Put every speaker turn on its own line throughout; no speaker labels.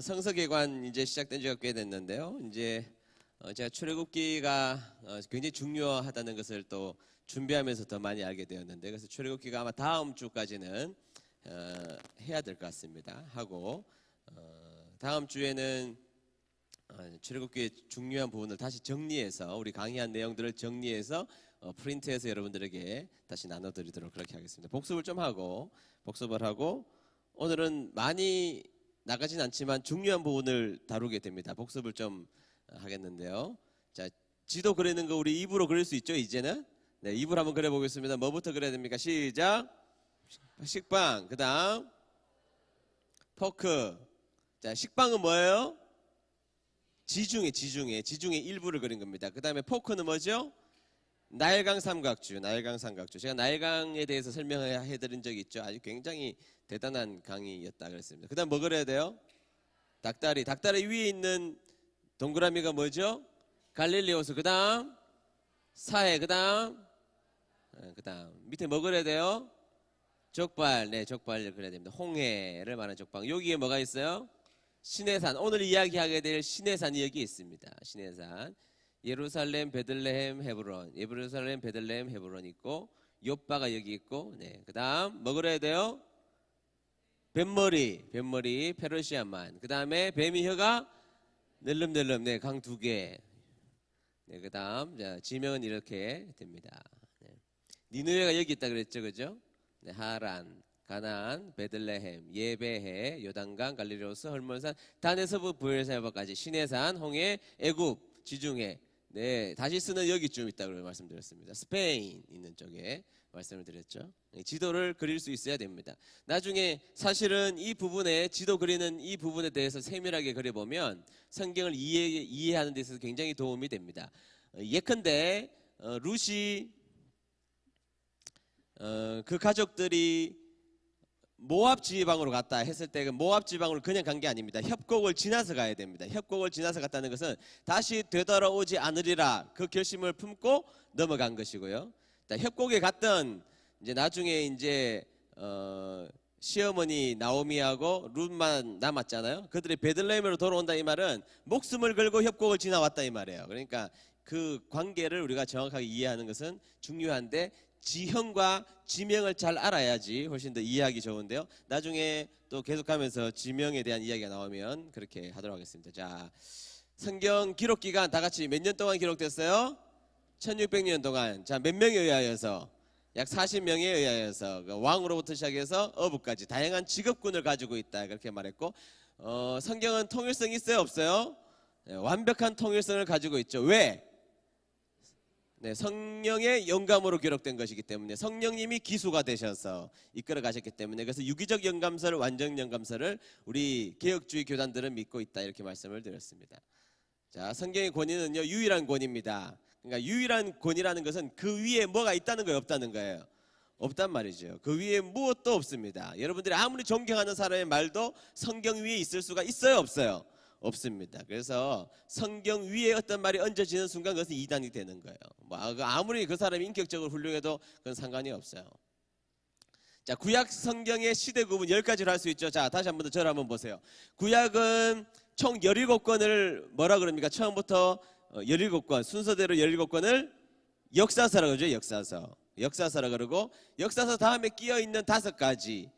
성서개관 이제 시작된 지가 꽤 됐는데요. 이제 제가 출애굽기가 굉장히 중요하다는 것을 또 준비하면서 더 많이 알게 되었는데, 그래서 출애굽기가 아마 다음 주까지는 해야 될 것 같습니다. 하고 다음 주에는 출애굽기의 중요한 부분을 다시 정리해서, 우리 강의한 내용들을 정리해서 프린트해서 여러분들에게 다시 나눠드리도록 그렇게 하겠습니다. 복습을 좀 하고, 오늘은 많이 나가진 않지만 중요한 부분을 다루게 됩니다. 복습을 좀 하겠는데요. 자, 지도 그리는 거 우리 입으로 그릴 수 있죠, 이제는? 네, 입으로 한번 그려보겠습니다. 뭐부터 그려야 됩니까? 시작. 식빵. 그 다음 포크. 자, 식빵은 뭐예요? 지중해 일부를 그린 겁니다. 그 다음에 포크는 뭐죠? 나일강 삼각주. 제가 나일강에 대해서 설명해 드린 적이 있죠. 아주 굉장히 대단한 강의였다 그랬습니다. 그 다음 뭐 그려야 돼요? 닭다리 위에 있는 동그라미가 뭐죠? 갈릴리호수. 그 다음 사해. 그 다음 밑에 뭐 그려야 돼요? 족발. 네, 족발을 그려야 됩니다. 홍해를 말하는 족발. 여기에 뭐가 있어요? 시내산. 오늘 이야기하게 될 시내산이 여기 있습니다. 시내산. 예루살렘, 베들레헴, 헤브론 있고, 욥바가 여기 있고, 네. 그 다음 뭐 그려야 돼요? 뱀머리, 페르시아만. 그 다음에 뱀이 혀가 낼름낼름. 네, 강 두 개. 네, 그 다음 지명은 이렇게 됩니다. 네. 니느웨가 여기 있다 그랬죠, 그죠? 네, 하란, 가나안, 베들레헴, 예베해, 요단강, 갈릴리호수, 헐몬산, 단에서부 부엘세바까지, 시내산, 홍해, 애굽, 지중해. 네, 다시스는 여기쯤 있다고 말씀드렸습니다. 스페인 있는 쪽에 말씀을 드렸죠. 지도를 그릴 수 있어야 됩니다. 나중에 사실은 이 부분에, 지도 그리는 이 부분에 대해서 세밀하게 그려보면 성경을 이해하는 데 있어서 굉장히 도움이 됩니다. 예컨대 룻이 그 가족들이 모압 지방으로 갔다 했을 때, 그 모압 지방으로 그냥 간 게 아닙니다. 협곡을 지나서 가야 됩니다. 협곡을 지나서 갔다는 것은 다시 되돌아오지 않으리라 그 결심을 품고 넘어간 것이고요. 협곡에 갔던 이제 나중에 이제 시어머니 나오미하고 룻만 남았잖아요. 그들이 베들레헴으로 돌아온다 이 말은 목숨을 걸고 협곡을 지나왔다 이 말이에요. 그러니까 그 관계를 우리가 정확하게 이해하는 것은 중요한데, 지형과 지명을 잘 알아야지 훨씬 더 이해하기 좋은데요. 나중에 또 계속하면서 지명에 대한 이야기가 나오면 그렇게 하도록 하겠습니다. 자, 성경 기록 기간 다 같이 몇 년 동안 기록됐어요? 1600년 동안. 자, 몇 명에 의하여서? 약 40명에 의하여서, 왕으로부터 시작해서 어부까지 다양한 직업군을 가지고 있다 그렇게 말했고, 성경은 통일성이 있어요, 없어요? 네, 완벽한 통일성을 가지고 있죠. 왜? 네, 성령의 영감으로 기록된 것이기 때문에, 성령님이 기수가 되셔서 이끌어 가셨기 때문에, 그래서 유기적 영감서를, 완전 영감서를 우리 개혁주의 교단들은 믿고 있다 이렇게 말씀을 드렸습니다. 자, 성경의 권위는요, 유일한 권위입니다. 그러니까 유일한 권위라는 것은 그 위에 뭐가 있다는 거예요, 없다는 거예요? 없단 말이죠. 그 위에 무엇도 없습니다. 여러분들이 아무리 존경하는 사람의 말도 성경 위에 있을 수가 있어요, 없어요? 없습니다. 그래서 성경 위에 어떤 말이 얹어지는 순간 그것은 이단이 되는 거예요. 아무리 그 사람이 인격적으로 훌륭해도 그건 상관이 없어요. 자, 구약 성경의 시대 구분 10가지로 할 수 있죠. 자, 다시 한 번 더 저를 한번 보세요. 구약은 총 17권을 뭐라 그럽니까? 처음부터 17권, 순서대로 17권을 역사서라고 그러죠. 역사서라 그러고, 역사서 다음에 끼어 있는 5가지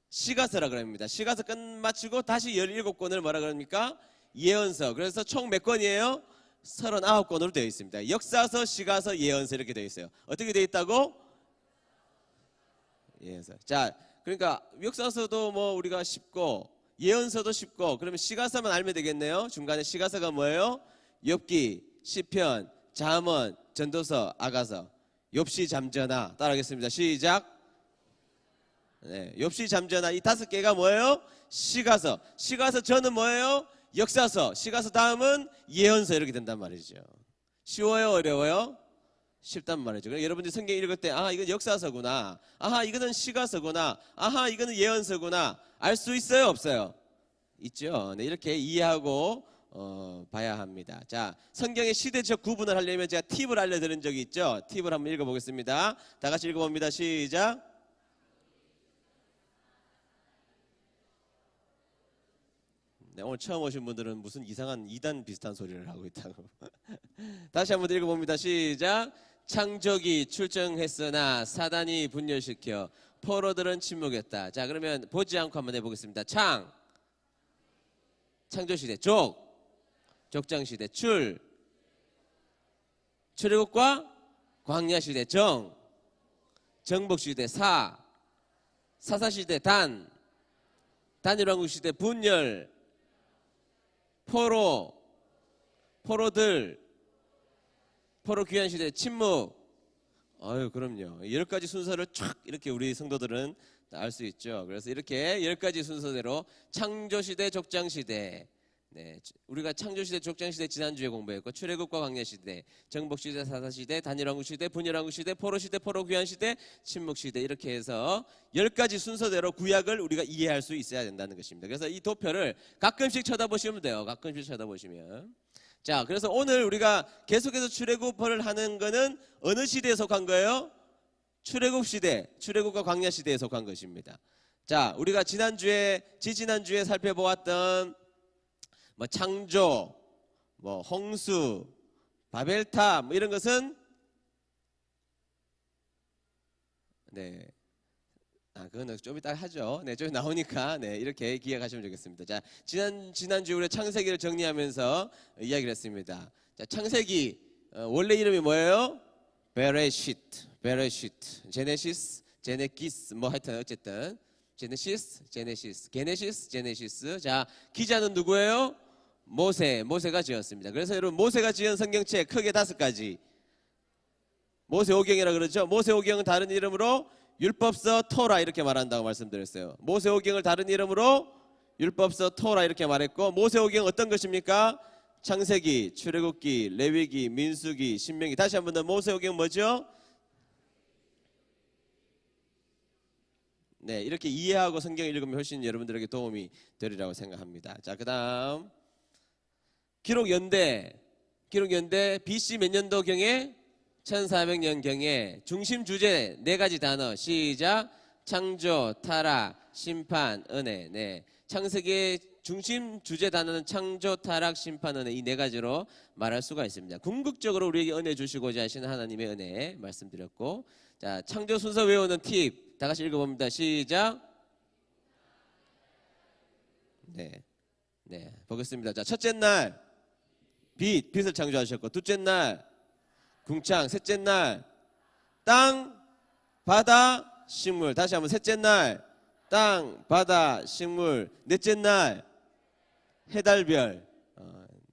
시가서라 그럽니다. 시가서 끝마치고 다시 17권을 뭐라 그럽니까? 예언서. 그래서 총 몇 권이에요? 39권으로 되어 있습니다. 역사서, 시가서, 예언서 이렇게 되어 있어요. 어떻게 되어 있다고? 예언서. 자, 그러니까 역사서도 뭐 우리가 쉽고, 예언서도 쉽고, 그러면 시가서만 알면 되겠네요. 중간에 시가서가 뭐예요? 욥기, 시편, 잠언, 전도서, 아가서. 욥시, 잠전하. 따라하겠습니다. 시작. 네, 욥시, 잠전하 이 5개가 뭐예요? 시가서. 시가서 전은 뭐예요? 역사서. 시가서 다음은 예언서 이렇게 된단 말이죠. 쉬워요, 어려워요? 쉽단 말이죠. 그러니까 여러분들이 성경 읽을 때, 아, 이건 역사서구나. 아하, 이거는 시가서구나. 아하, 이거는 예언서구나. 알 수 있어요, 없어요? 있죠. 네, 이렇게 이해하고 봐야 합니다. 자, 성경의 시대적 구분을 하려면 제가 팁을 알려드린 적이 있죠. 팁을 한번 읽어보겠습니다. 다 같이 읽어봅니다. 시작. 네, 오늘 처음 오신 분들은 무슨 이상한 이단 비슷한 소리를 하고 있다고. 다시 한번 읽어봅니다. 시작. 창조기 출정했으나 사단이 분열시켜 포로들은 침묵했다. 자, 그러면 보지 않고 한번 해보겠습니다. 창조시대. 족장시대. 출애굽과 광야시대. 정복시대. 사사시대. 단일왕국시대. 분열. 포로들. 포로 귀환시대. 침묵. 아유, 그럼요. 10가지 순서를 쫙 이렇게 우리 성도들은 알 수 있죠. 그래서 이렇게 10가지 순서대로 창조시대, 족장시대. 네, 우리가 창조시대, 족장시대 지난주에 공부했고, 출애굽과 광야시대, 정복시대, 사사시대, 단일왕국시대, 분열왕국시대, 포로시대, 포로귀환시대, 침묵시대 이렇게 해서 10가지 순서대로 구약을 우리가 이해할 수 있어야 된다는 것입니다. 그래서 이 도표를 가끔씩 쳐다보시면 돼요. 가끔씩 쳐다보시면. 자, 그래서 오늘 우리가 계속해서 출애굽을 하는 거는 어느 시대에 속한 거예요? 출애굽 시대, 출애굽과 광야 시대에 속한 것입니다. 자, 우리가 지난주에 살펴보았던 뭐 창조, 뭐 홍수, 바벨탑 뭐 이런 것은 네. 그거는 좀 이따 하죠. 네, 좀 나오니까 네, 이렇게 기억하시면 되겠습니다. 자, 지난주 우리 창세기를 정리하면서 이야기를 했습니다. 자, 창세기 원래 이름이 뭐예요? 베레시트, 제네시스, 뭐 하여튼 어쨌든 제네시스. 자, 기자는 누구예요? 모세가 지었습니다. 그래서 여러분 모세가 지은 성경책 크게 5가지. 모세오경이라 그러죠. 모세오경은 다른 이름으로 율법서 토라 이렇게 말한다고 말씀드렸어요. 모세오경을 다른 이름으로 율법서 토라 이렇게 말했고, 모세오경 어떤 것입니까? 창세기, 출애굽기, 레위기, 민수기, 신명기. 다시 한 번 더, 모세오경 뭐죠? 네, 이렇게 이해하고 성경 읽으면 훨씬 여러분들에게 도움이 되리라고 생각합니다. 자, 그다음 기록연대 BC 몇 년도경에 1400년경에 중심 주제 4가지 단어. 시작. 창조, 타락, 심판, 은혜. 네, 창세기의 중심 주제 단어는 창조, 타락, 심판, 은혜, 이 4가지로 말할 수가 있습니다. 궁극적으로 우리에게 은혜 주시고자 하시는 하나님의 은혜 말씀드렸고, 자, 창조 순서 외우는 팁 다 같이 읽어봅니다. 시작. 네, 보겠습니다. 자, 첫째 날 빛을 창조하셨고, 둘째 날 궁창, 셋째 날 땅, 바다, 식물. 다시 한번, 셋째 날 땅, 바다, 식물. 넷째 날 해달별.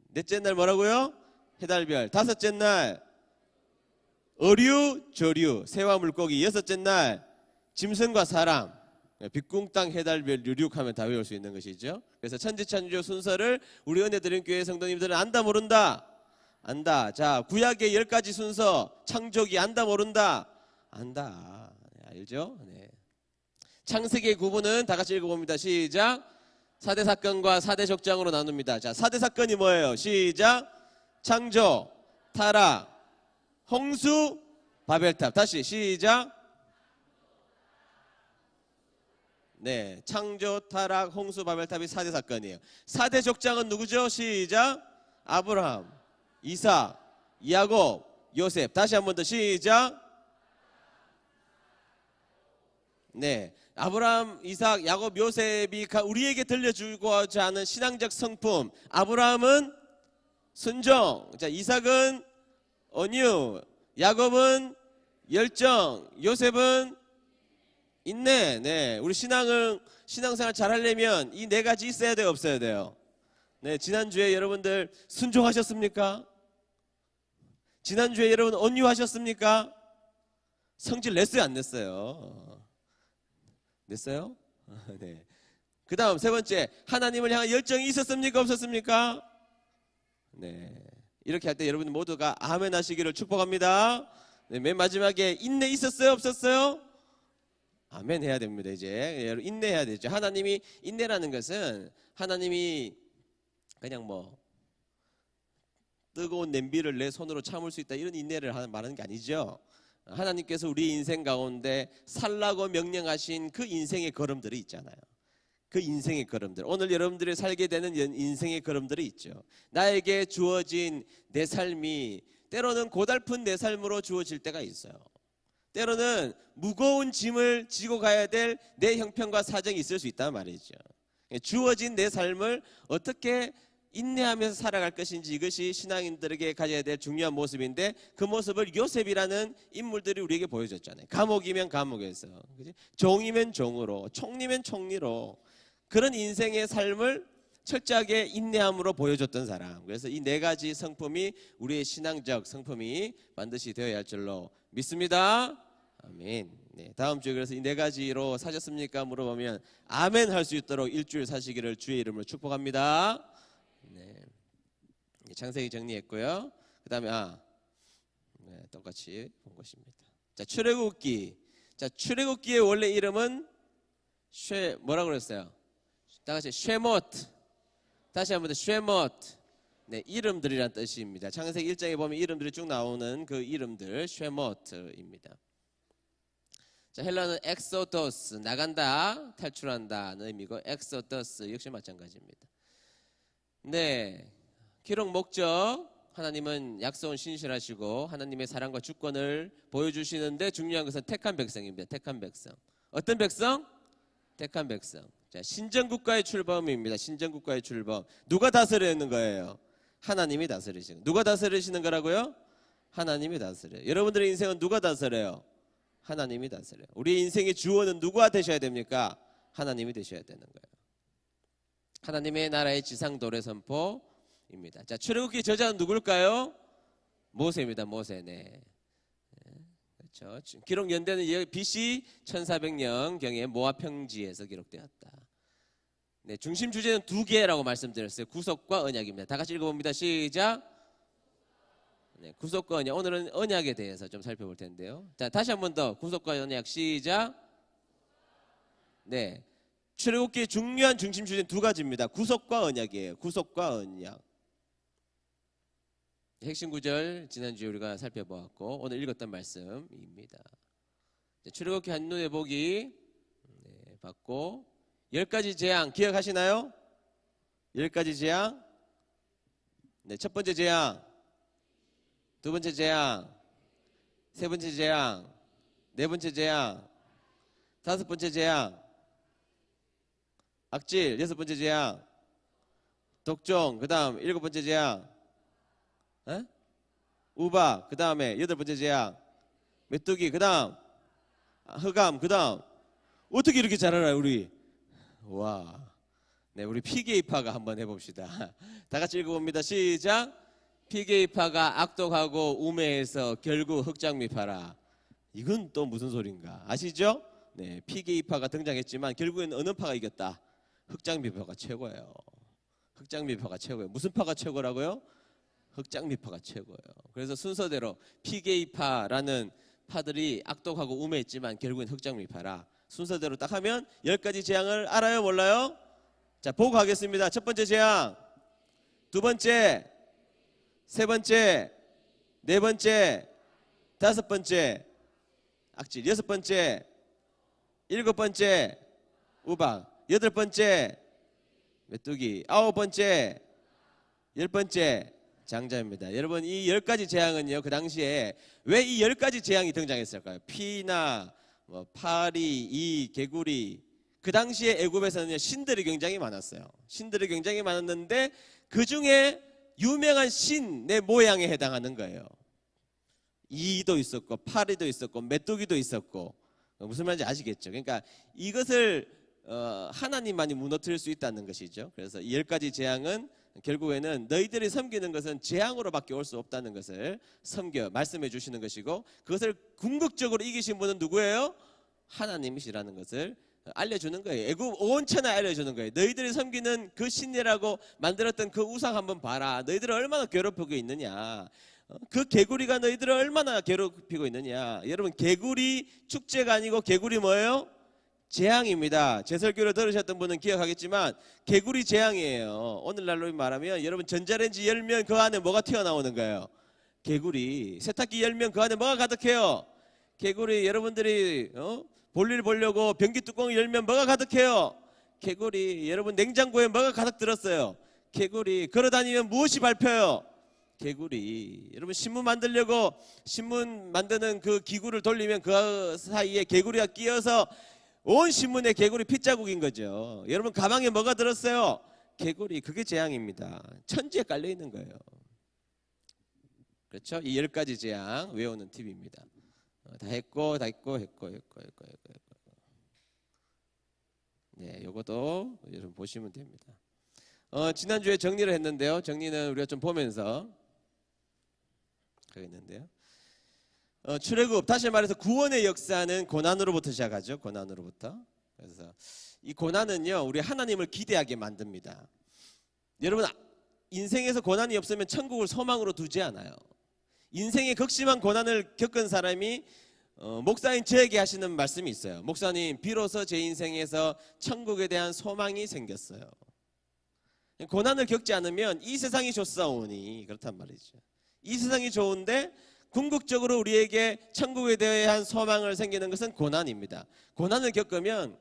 넷째 날 뭐라고요? 해달별. 다섯째 날 어류, 조류, 새와 물고기. 여섯째 날 짐승과 사람. 빛궁 땅 해달별 유륙하면 다 외울 수 있는 것이죠. 그래서 천지창조 순서를 우리 은혜드림교회 성도님들은 안다 모른다? 안다. 자, 구약의 10가지 순서 창조기 안다 모른다? 안다. 네, 알죠? 네. 창세기의 구분은 다 같이 읽어봅니다. 시작. 4대 사건과 4대 족장으로 나눕니다. 자, 4대 사건이 뭐예요? 시작. 창조, 타락, 홍수, 바벨탑. 다시 시작. 네, 창조, 타락, 홍수, 바벨탑이 4대 사건이에요. 4대 족장은 누구죠? 시작. 아브라함, 이삭, 야곱, 요셉. 다시 한 번 더 시작. 네, 아브라함, 이삭, 야곱, 요셉이 우리에게 들려주고자 하는 신앙적 성품. 아브라함은 순종, 자, 이삭은 온유, 야곱은 열정, 요셉은 인내. 네, 우리 신앙생활 잘 하려면 이 4가지 있어야 돼요, 없어야 돼요? 네, 지난주에 여러분들 순종하셨습니까? 지난주에 여러분 온유하셨습니까? 성질 냈어요, 안 냈어요? 냈어요? 네. 그 다음 3번째, 하나님을 향한 열정이 있었습니까, 없었습니까? 네, 이렇게 할 때 여러분 모두가 아멘 하시기를 축복합니다. 네, 맨 마지막에 인내 있었어요, 없었어요? 아멘 해야 됩니다. 이제 여러분 인내해야 되죠. 하나님이, 인내라는 것은 하나님이 그냥 뭐 뜨거운 냄비를 내 손으로 참을 수 있다 이런 인내를 말하는 게 아니죠. 하나님께서 우리 인생 가운데 살라고 명령하신 그 인생의 걸음들이 있잖아요. 그 인생의 걸음들, 오늘 여러분들이 살게 되는 인생의 걸음들이 있죠. 나에게 주어진 내 삶이 때로는 고달픈 내 삶으로 주어질 때가 있어요. 때로는 무거운 짐을 지고 가야 될 내 형편과 사정이 있을 수 있단 말이죠. 주어진 내 삶을 어떻게 인내하면서 살아갈 것인지, 이것이 신앙인들에게 가져야 될 중요한 모습인데, 그 모습을 요셉이라는 인물들이 우리에게 보여줬잖아요. 감옥이면 감옥에서, 그치? 종이면 종으로, 총리면 총리로, 그런 인생의 삶을 철저하게 인내함으로 보여줬던 사람. 그래서 이 네 가지 성품이 우리의 신앙적 성품이 반드시 되어야 할 줄로 믿습니다. 아멘. 네, 다음 주에 그래서 이 네 가지로 사셨습니까? 물어보면 아멘 할 수 있도록 일주일 사시기를 주의 이름으로 축복합니다. 네, 창세기 정리했고요. 그 다음에 네, 똑같이 본 것입니다. 자, 출애굽기. 자, 출애굽기의 원래 이름은 뭐라고 그랬어요? 다 같이 쉐모트. 다시 한번 더 쉐모트. 네, 이름들이란 뜻입니다. 창세기 1장에 보면 이름들이 쭉 나오는 그 이름들 쉐모트입니다. 자, 헬라는 엑소도스, 나간다, 탈출한다는 의미고, 엑소더스 역시 마찬가지입니다. 네, 기록 목적, 하나님은 약속은 신실하시고 하나님의 사랑과 주권을 보여주시는데, 중요한 것은 택한 백성입니다. 택한 백성. 어떤 백성? 택한 백성. 자, 신정국가의 출범입니다. 신정국가의 출범. 누가 다스리는 거예요? 하나님이 다스리시는. 누가 다스리시는 거라고요? 하나님이 다스려요. 여러분들의 인생은 누가 다스려요? 하나님이 다스려요. 우리의 인생의 주원은 누가 되셔야 됩니까? 하나님이 되셔야 되는 거예요. 하나님의 나라의 지상 도래 선포입니다. 자, 출애굽기 저자는 누굴까요? 모세입니다. 모세. 네. 그렇죠. 기록 연대는 BC 1400년경에 모압 평지에서 기록되었다. 네, 중심 주제는 두 개라고 말씀드렸어요. 구속과 언약입니다. 다 같이 읽어봅니다. 시작. 네, 구속과 언약. 오늘은 언약에 대해서 좀 살펴볼 텐데요. 자, 다시 한 번 더. 구속과 언약. 시작. 네, 출애굽기의 중요한 중심 주제는 두 가지입니다. 구속과 언약이에요. 구속과 언약. 핵심 구절 지난주에 우리가 살펴보았고 오늘 읽었던 말씀입니다. 출애굽기 한눈에 보기 봤고, 10가지 재앙 기억하시나요? 10가지 재앙. 네, 첫 번째 재앙, 두 번째 재앙, 세 번째 재앙, 네 번째 재앙, 다섯 번째 재앙, 악질, 여섯 번째 재앙, 독종, 그 다음 일곱 번째 재앙, 우박, 그 다음에 여덟 번째 재앙, 메뚜기, 그 다음 흑암, 그 다음. 어떻게 이렇게 잘 알아요 우리? 와, 네, 우리 피게이파가 한번 해봅시다. 다 같이 읽어봅니다. 시작. 피게이파가 악독하고 우매해서 결국 흑장미파라. 이건 또 무슨 소린가 아시죠? 네, 피게이파가 등장했지만 결국에는 어느 파가 이겼다? 흑장미파가 최고예요. 흑장미파가 최고예요. 무슨 파가 최고라고요? 흑장미파가 최고예요. 그래서 순서대로 피게이파라는 파들이 악독하고 우매했지만 결국엔 흑장미파라. 순서대로 딱 하면 10가지 재앙을 알아요? 몰라요? 자, 보고 가겠습니다. 첫 번째 재앙, 두 번째, 세 번째, 네 번째, 다섯 번째, 악질, 여섯 번째, 일곱 번째, 우박, 여덟 번째, 메뚜기, 아홉 번째, 열 번째, 장자입니다. 여러분, 이 10가지 재앙은요, 그 당시에 왜 이 10가지 재앙이 등장했을까요? 피나 파리, 이 개구리. 그 당시에 애굽에서는 신들이 굉장히 많았어요. 신들이 굉장히 많았는데 그 중에 유명한 신의 모양에 해당하는 거예요. 이도 있었고 파리도 있었고 메뚜기도 있었고. 무슨 말인지 아시겠죠? 그러니까 이것을 하나님만이 무너뜨릴 수 있다는 것이죠. 그래서 이 10가지 재앙은 결국에는 너희들이 섬기는 것은 재앙으로밖에 올 수 없다는 것을 말씀해 주시는 것이고, 그것을 궁극적으로 이기신 분은 누구예요? 하나님이시라는 것을 알려주는 거예요. 애굽 온 천하에 알려주는 거예요. 너희들이 섬기는 그 신이라고 만들었던 그 우상 한번 봐라. 너희들을 얼마나 괴롭히고 있느냐. 그 개구리가 너희들을 얼마나 괴롭히고 있느냐. 여러분, 개구리 축제가 아니고 개구리 뭐예요? 재앙입니다. 제 설교를 들으셨던 분은 기억하겠지만 개구리 재앙이에요. 오늘날로 말하면 여러분, 전자레인지 열면 그 안에 뭐가 튀어나오는 거예요? 개구리. 세탁기 열면 그 안에 뭐가 가득해요? 개구리. 여러분들이 볼일 보려고 변기 뚜껑을 열면 뭐가 가득해요? 개구리. 여러분 냉장고에 뭐가 가득 들었어요? 개구리. 걸어다니면 무엇이 밟혀요? 개구리. 여러분 신문 만들려고 신문 만드는 그 기구를 돌리면 그 사이에 개구리가 끼어서 온 신문에 개구리 핏자국인 거죠. 여러분 가방에 뭐가 들었어요? 개구리. 그게 재앙입니다. 천지에 깔려 있는 거예요. 그렇죠? 이 10가지 재앙 외우는 팁입니다. 다 했고. 네, 요것도 여러분 보시면 됩니다. 지난주에 정리를 했는데요. 정리는 우리가 좀 보면서 하겠는데요. 출애굽, 다시 말해서 구원의 역사는 고난으로부터 시작하죠. 고난으로부터. 그래서 이 고난은요, 우리 하나님을 기대하게 만듭니다. 여러분, 인생에서 고난이 없으면 천국을 소망으로 두지 않아요. 인생의 극심한 고난을 겪은 사람이 목사님 저에게 하시는 말씀이 있어요. 목사님, 비로소 제 인생에서 천국에 대한 소망이 생겼어요. 고난을 겪지 않으면 이 세상이 좋사오니, 그렇단 말이죠. 이 세상이 좋은데 궁극적으로 우리에게 천국에 대한 소망을 생기는 것은 고난입니다. 고난을 겪으면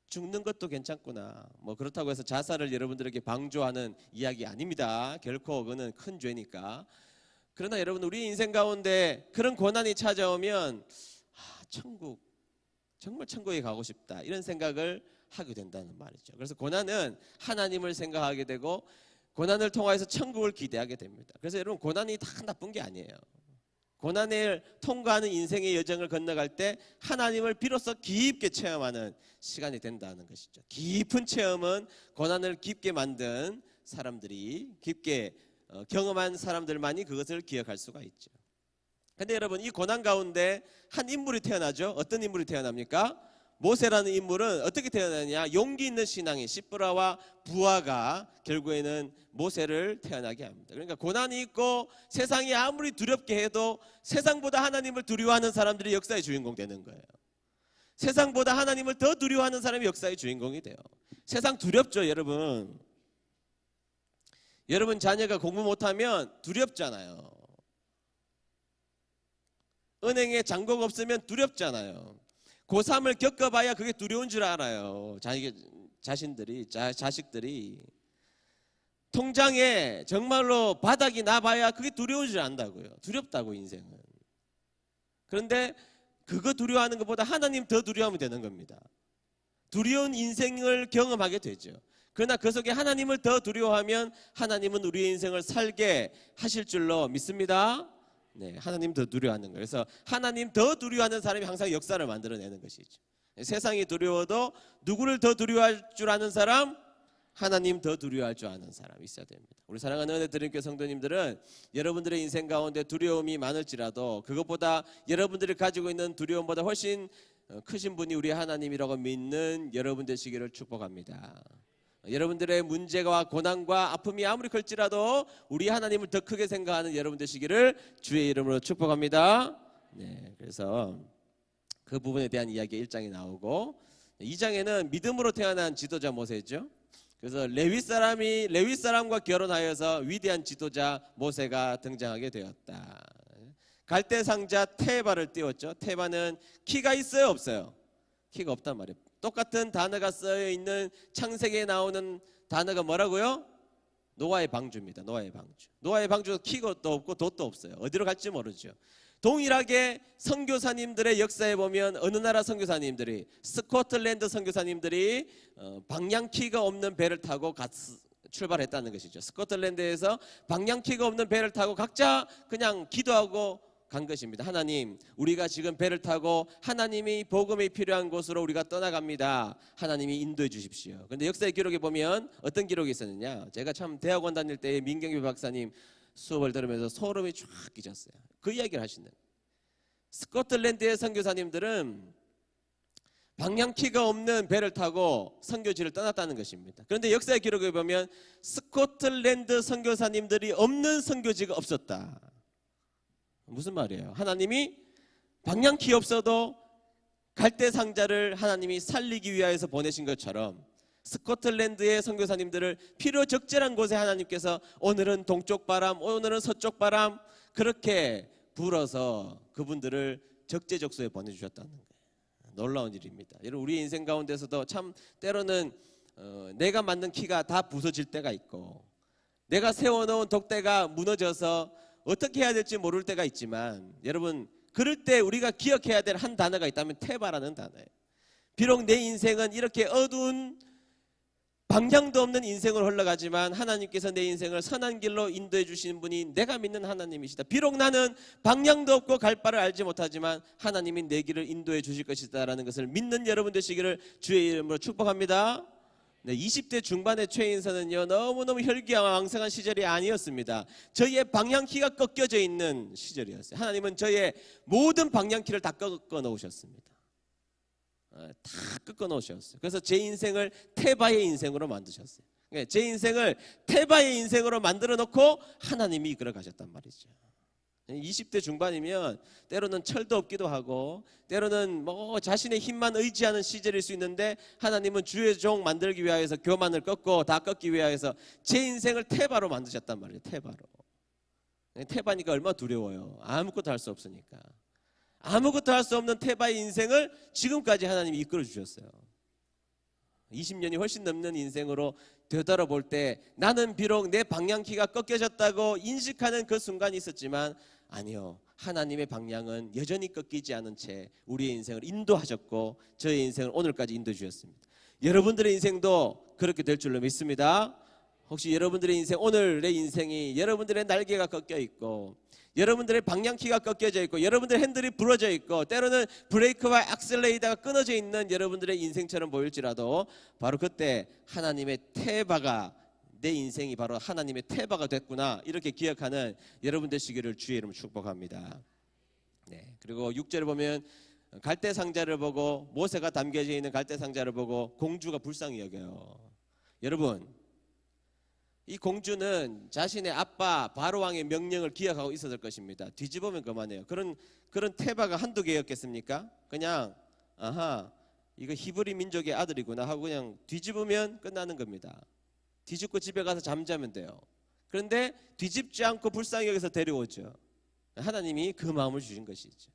죽는 것도 괜찮구나. 뭐 그렇다고 해서 자살을 여러분들에게 방조하는 이야기 아닙니다. 결코 그거는 큰 죄니까. 그러나 여러분, 우리 인생 가운데 그런 고난이 찾아오면 천국, 정말 천국에 가고 싶다, 이런 생각을 하게 된다는 말이죠. 그래서 고난은 하나님을 생각하게 되고 고난을 통해서 천국을 기대하게 됩니다. 그래서 여러분, 고난이 다 나쁜 게 아니에요. 고난을 통과하는 인생의 여정을 건너갈 때 하나님을 비로소 깊게 체험하는 시간이 된다는 것이죠. 깊은 체험은 고난을 깊게 만든 사람들이, 깊게 경험한 사람들만이 그것을 기억할 수가 있죠. 그런데 여러분, 이 고난 가운데 한 인물이 태어나죠. 어떤 인물이 태어납니까? 모세라는 인물은 어떻게 태어나냐? 용기 있는 신앙인 시브라와 부하가 결국에는 모세를 태어나게 합니다. 그러니까 고난이 있고 세상이 아무리 두렵게 해도 세상보다 하나님을 두려워하는 사람들이 역사의 주인공 되는 거예요. 세상보다 하나님을 더 두려워하는 사람이 역사의 주인공이 돼요. 세상 두렵죠, 여러분. 여러분 자녀가 공부 못하면 두렵잖아요. 은행에 잔고가 없으면 두렵잖아요. 고3을 겪어봐야 그게 두려운 줄 알아요. 자식들이. 통장에 정말로 바닥이 나봐야 그게 두려운 줄 안다고요. 두렵다고, 인생은. 그런데 그거 두려워하는 것보다 하나님 더 두려워하면 되는 겁니다. 두려운 인생을 경험하게 되죠. 그러나 그 속에 하나님을 더 두려워하면 하나님은 우리의 인생을 살게 하실 줄로 믿습니다. 네, 하나님 더 두려워하는 거예요. 그래서 하나님 더 두려워하는 사람이 항상 역사를 만들어내는 것이죠. 세상이 두려워도 누구를 더 두려워할 줄 아는 사람? 하나님 더 두려워할 줄 아는 사람이 있어야 됩니다. 우리 사랑하는 은혜드림교 성도님들은 여러분들의 인생 가운데 두려움이 많을지라도 그것보다 여러분들이 가지고 있는 두려움보다 훨씬 크신 분이 우리 하나님이라고 믿는 여러분 되시기를 축복합니다. 여러분들의 문제와 고난과 아픔이 아무리 클지라도 우리 하나님을 더 크게 생각하는 여러분 되시기를 주의 이름으로 축복합니다. 네, 그래서 그 부분에 대한 이야기 1장에 나오고 2장에는 믿음으로 태어난 지도자 모세죠. 그래서 레위 사람과 결혼하여서 위대한 지도자 모세가 등장하게 되었다. 갈대 상자 테바를 띄웠죠. 테바는 키가 있어요, 없어요? 키가 없단 말이에요. 똑같은 단어가 쓰여 있는 창세기에 나오는 단어가 뭐라고요? 노아의 방주입니다. 노아의 방주. 노아의 방주 키가 또 없고 돛도 없어요. 어디로 갈지 모르죠. 동일하게 선교사님들의 역사에 보면 어느 나라 선교사님들이, 스코틀랜드 선교사님들이 방향키가 없는 배를 타고 출발했다는 것이죠. 스코틀랜드에서 방향키가 없는 배를 타고 각자 그냥 기도하고 간 것입니다. 하나님, 우리가 지금 배를 타고 하나님이 복음이 필요한 곳으로 우리가 떠나갑니다. 하나님이 인도해 주십시오. 그런데 역사의 기록에 보면 어떤 기록이 있었느냐? 제가 참 대학원 다닐 때 민경규 박사님 수업을 들으면서 소름이 쫙 끼쳤어요. 그 이야기를 하시는 거예요. 스코틀랜드의 선교사님들은 방향키가 없는 배를 타고 선교지를 떠났다는 것입니다. 그런데 역사의 기록에 보면 스코틀랜드 선교사님들이 없는 선교지가 없었다. 무슨 말이에요? 하나님이 방향키 없어도 갈대 상자를 하나님이 살리기 위하여서 보내신 것처럼 스코틀랜드의 선교사님들을 필요 적절한 곳에 하나님께서 오늘은 동쪽 바람, 오늘은 서쪽 바람 그렇게 불어서 그분들을 적재적소에 보내주셨다는 거예요. 놀라운 일입니다. 여러분 우리 인생 가운데서도 참 때로는 내가 만든 키가 다 부서질 때가 있고 내가 세워놓은 돛대가 무너져서 어떻게 해야 될지 모를 때가 있지만 여러분 그럴 때 우리가 기억해야 될 한 단어가 있다면 테바라는 단어예요. 비록 내 인생은 이렇게 어두운 방향도 없는 인생을 흘러가지만 하나님께서 내 인생을 선한 길로 인도해 주시는 분이 내가 믿는 하나님이시다. 비록 나는 방향도 없고 갈 바를 알지 못하지만 하나님이 내 길을 인도해 주실 것이다라는 것을 믿는 여러분 되시기를 주의 이름으로 축복합니다. 네, 20대 중반의 최인선은요 너무너무 혈기왕성한 시절이 아니었습니다. 저희의 방향키가 꺾여져 있는 시절이었어요. 하나님은 저희의 모든 방향키를 다 꺾어 놓으셨습니다. 다 꺾어 놓으셨어요. 그래서 제 인생을 테바의 인생으로 만드셨어요. 제 인생을 테바의 인생으로 만들어 놓고 하나님이 이끌어 가셨단 말이죠. 20대 중반이면 때로는 철도 없기도 하고 때로는 뭐 자신의 힘만 의지하는 시절일 수 있는데 하나님은 주의 종 만들기 위하여서 교만을 꺾고 다 꺾기 위하여서 제 인생을 테바로 만드셨단 말이에요. 테바로. 테바니까 얼마나 두려워요. 아무것도 할 수 없으니까. 아무것도 할 수 없는 테바의 인생을 지금까지 하나님이 이끌어 주셨어요. 20년이 훨씬 넘는 인생으로 되돌아볼 때 나는 비록 내 방향키가 꺾여졌다고 인식하는 그 순간이 있었지만 아니요, 하나님의 방향은 여전히 꺾이지 않은 채 우리의 인생을 인도하셨고 저의 인생을 오늘까지 인도해 주셨습니다. 여러분들의 인생도 그렇게 될 줄로 믿습니다. 혹시 여러분들의 인생, 오늘의 인생이 여러분들의 날개가 꺾여 있고 여러분들의 방향키가 꺾여져 있고 여러분들의 핸들이 부러져 있고 때로는 브레이크와 액셀레이터가 끊어져 있는 여러분들의 인생처럼 보일지라도 바로 그때 하나님의 테바가 내 인생이 바로 하나님의 테바가 됐구나 이렇게 기억하는 여러분 되시기를 주의 이름으로 축복합니다. 네, 그리고 6절을 보면 갈대 상자를 보고 모세가 담겨져 있는 갈대 상자를 보고 공주가 불쌍히 여겨요. 여러분 이 공주는 자신의 아빠 바로왕의 명령을 기억하고 있었을 것입니다. 뒤집으면 그만해요. 그런 테바가 한두 개였겠습니까? 그냥 아하 이거 히브리 민족의 아들이구나 하고 그냥 뒤집으면 끝나는 겁니다. 뒤집고 집에 가서 잠자면 돼요. 그런데 뒤집지 않고 불쌍히 여기서 데려오죠. 하나님이 그 마음을 주신 것이죠.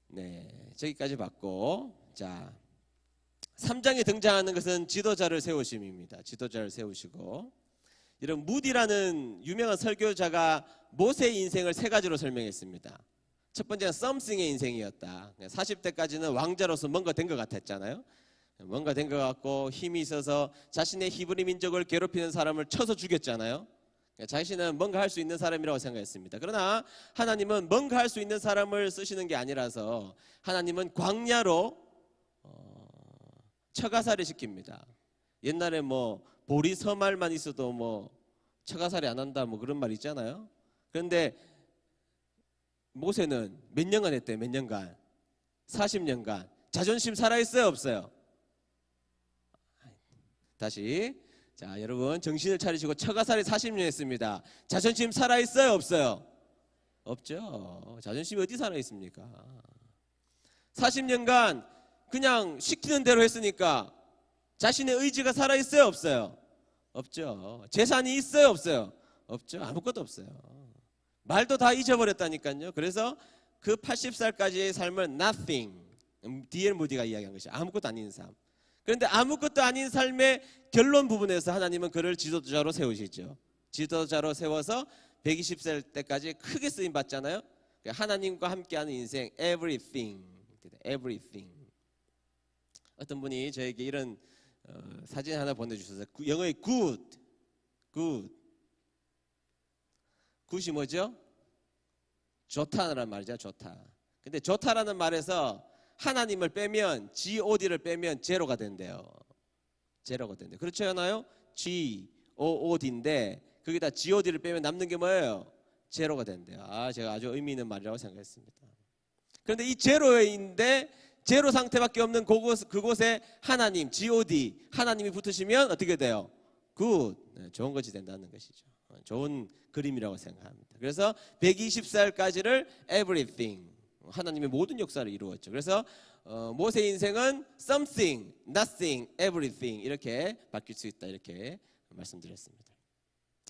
네, 저기까지 봤고 자 3장에 등장하는 것은 지도자를 세우심입니다. 지도자를 세우시고 이런 무디라는 유명한 설교자가 모세의 인생을 세 가지로 설명했습니다. 첫 번째는 썸씽의 인생이었다. 40대까지는 왕자로서 뭔가 된 것 같았잖아요. 뭔가 된 것 같고 힘이 있어서 자신의 히브리 민족을 괴롭히는 사람을 쳐서 죽였잖아요. 자신은 뭔가 할 수 있는 사람이라고 생각했습니다. 그러나 하나님은 뭔가 할 수 있는 사람을 쓰시는 게 아니라서 하나님은 광야로 처가살이 시킵니다. 옛날에 뭐 보리 서말만 있어도 뭐 처가살이 안 한다 뭐 그런 말 있잖아요. 그런데 모세는 몇 년간 했대요. 몇 년간? 40년간. 자존심 살아있어요? 없어요? 다시 자 여러분 정신을 차리시고 처가살이 40년 했습니다. 자존심 살아있어요? 없어요? 없죠. 자존심이 어디 살아있습니까? 40년간 그냥 시키는 대로 했으니까 자신의 의지가 살아있어요? 없어요? 없죠. 재산이 있어요? 없어요? 없죠. 아무것도 없어요. 말도 다 잊어버렸다니까요. 그래서 그 80살까지의 삶을 nothing, D.L. 무디가 이야기한 것이 아무것도 아닌 삶. 그런데 아무것도 아닌 삶의 결론 부분에서 하나님은 그를 지도자로 세우시죠. 지도자로 세워서 120살 때까지 크게 쓰임 받잖아요. 하나님과 함께하는 인생, everything, everything. 어떤 분이 저에게 이런 사진 하나 보내주셔서 영어의 good, 굿이 뭐죠? 좋다라는 말이죠. 좋다. 근데 좋다라는 말에서 하나님을 빼면 God를 빼면 제로가 된대요. 제로가 된대요. 그렇지 않아요? God인데 거기다 God를 빼면 남는 게 뭐예요? 제로가 된대요. 제가 아주 의미 있는 말이라고 생각했습니다. 그런데 이 제로인데 제로 상태밖에 없는 그곳에 하나님, God, 하나님이 붙으시면 어떻게 돼요? good, 좋은 것이 된다는 것이죠. 좋은 그림이라고 생각합니다. 그래서 120살까지를 everything, 하나님의 모든 역사를 이루었죠. 그래서 모세의 인생은 something, nothing, everything 이렇게 바뀔 수 있다 이렇게 말씀드렸습니다.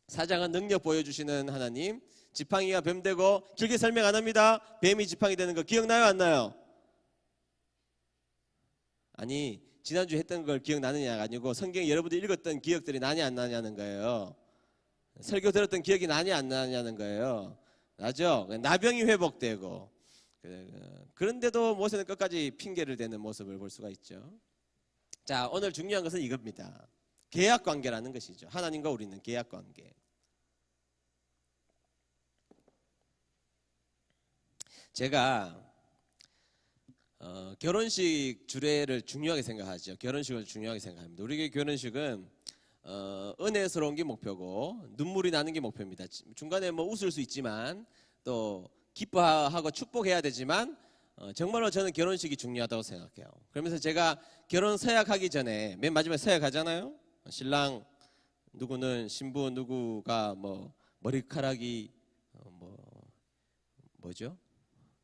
사장은 능력 보여주시는 하나님, 지팡이가 뱀 되고 길게 설명 안 합니다. 뱀이 지팡이 되는 거 기억나요? 안 나요? 아니 지난주에 했던 걸 기억나느냐가 아니고 성경 여러분들이 읽었던 기억들이 나냐 안 나냐는 거예요. 설교 들었던 기억이 나냐 안 나냐는 거예요. 나죠? 나병이 회복되고 그런데도 모세는 끝까지 핑계를 대는 모습을 볼 수가 있죠. 자, 오늘 중요한 것은 이겁니다. 계약관계라는 것이죠. 하나님과 우리는 계약관계. 제가 결혼식 주례를 중요하게 생각하죠. 결혼식을 중요하게 생각합니다. 우리 교회 결혼식은 은혜스러운 게 목표고 눈물이 나는 게 목표입니다. 중간에 뭐 웃을 수 있지만 또 기뻐하고 축복해야 되지만 정말로 저는 결혼식이 중요하다고 생각해요. 그러면서 제가 결혼 서약하기 전에 맨 마지막에 서약하잖아요. 신랑 누구는 신부 누구가 뭐 머리카락이 뭐죠?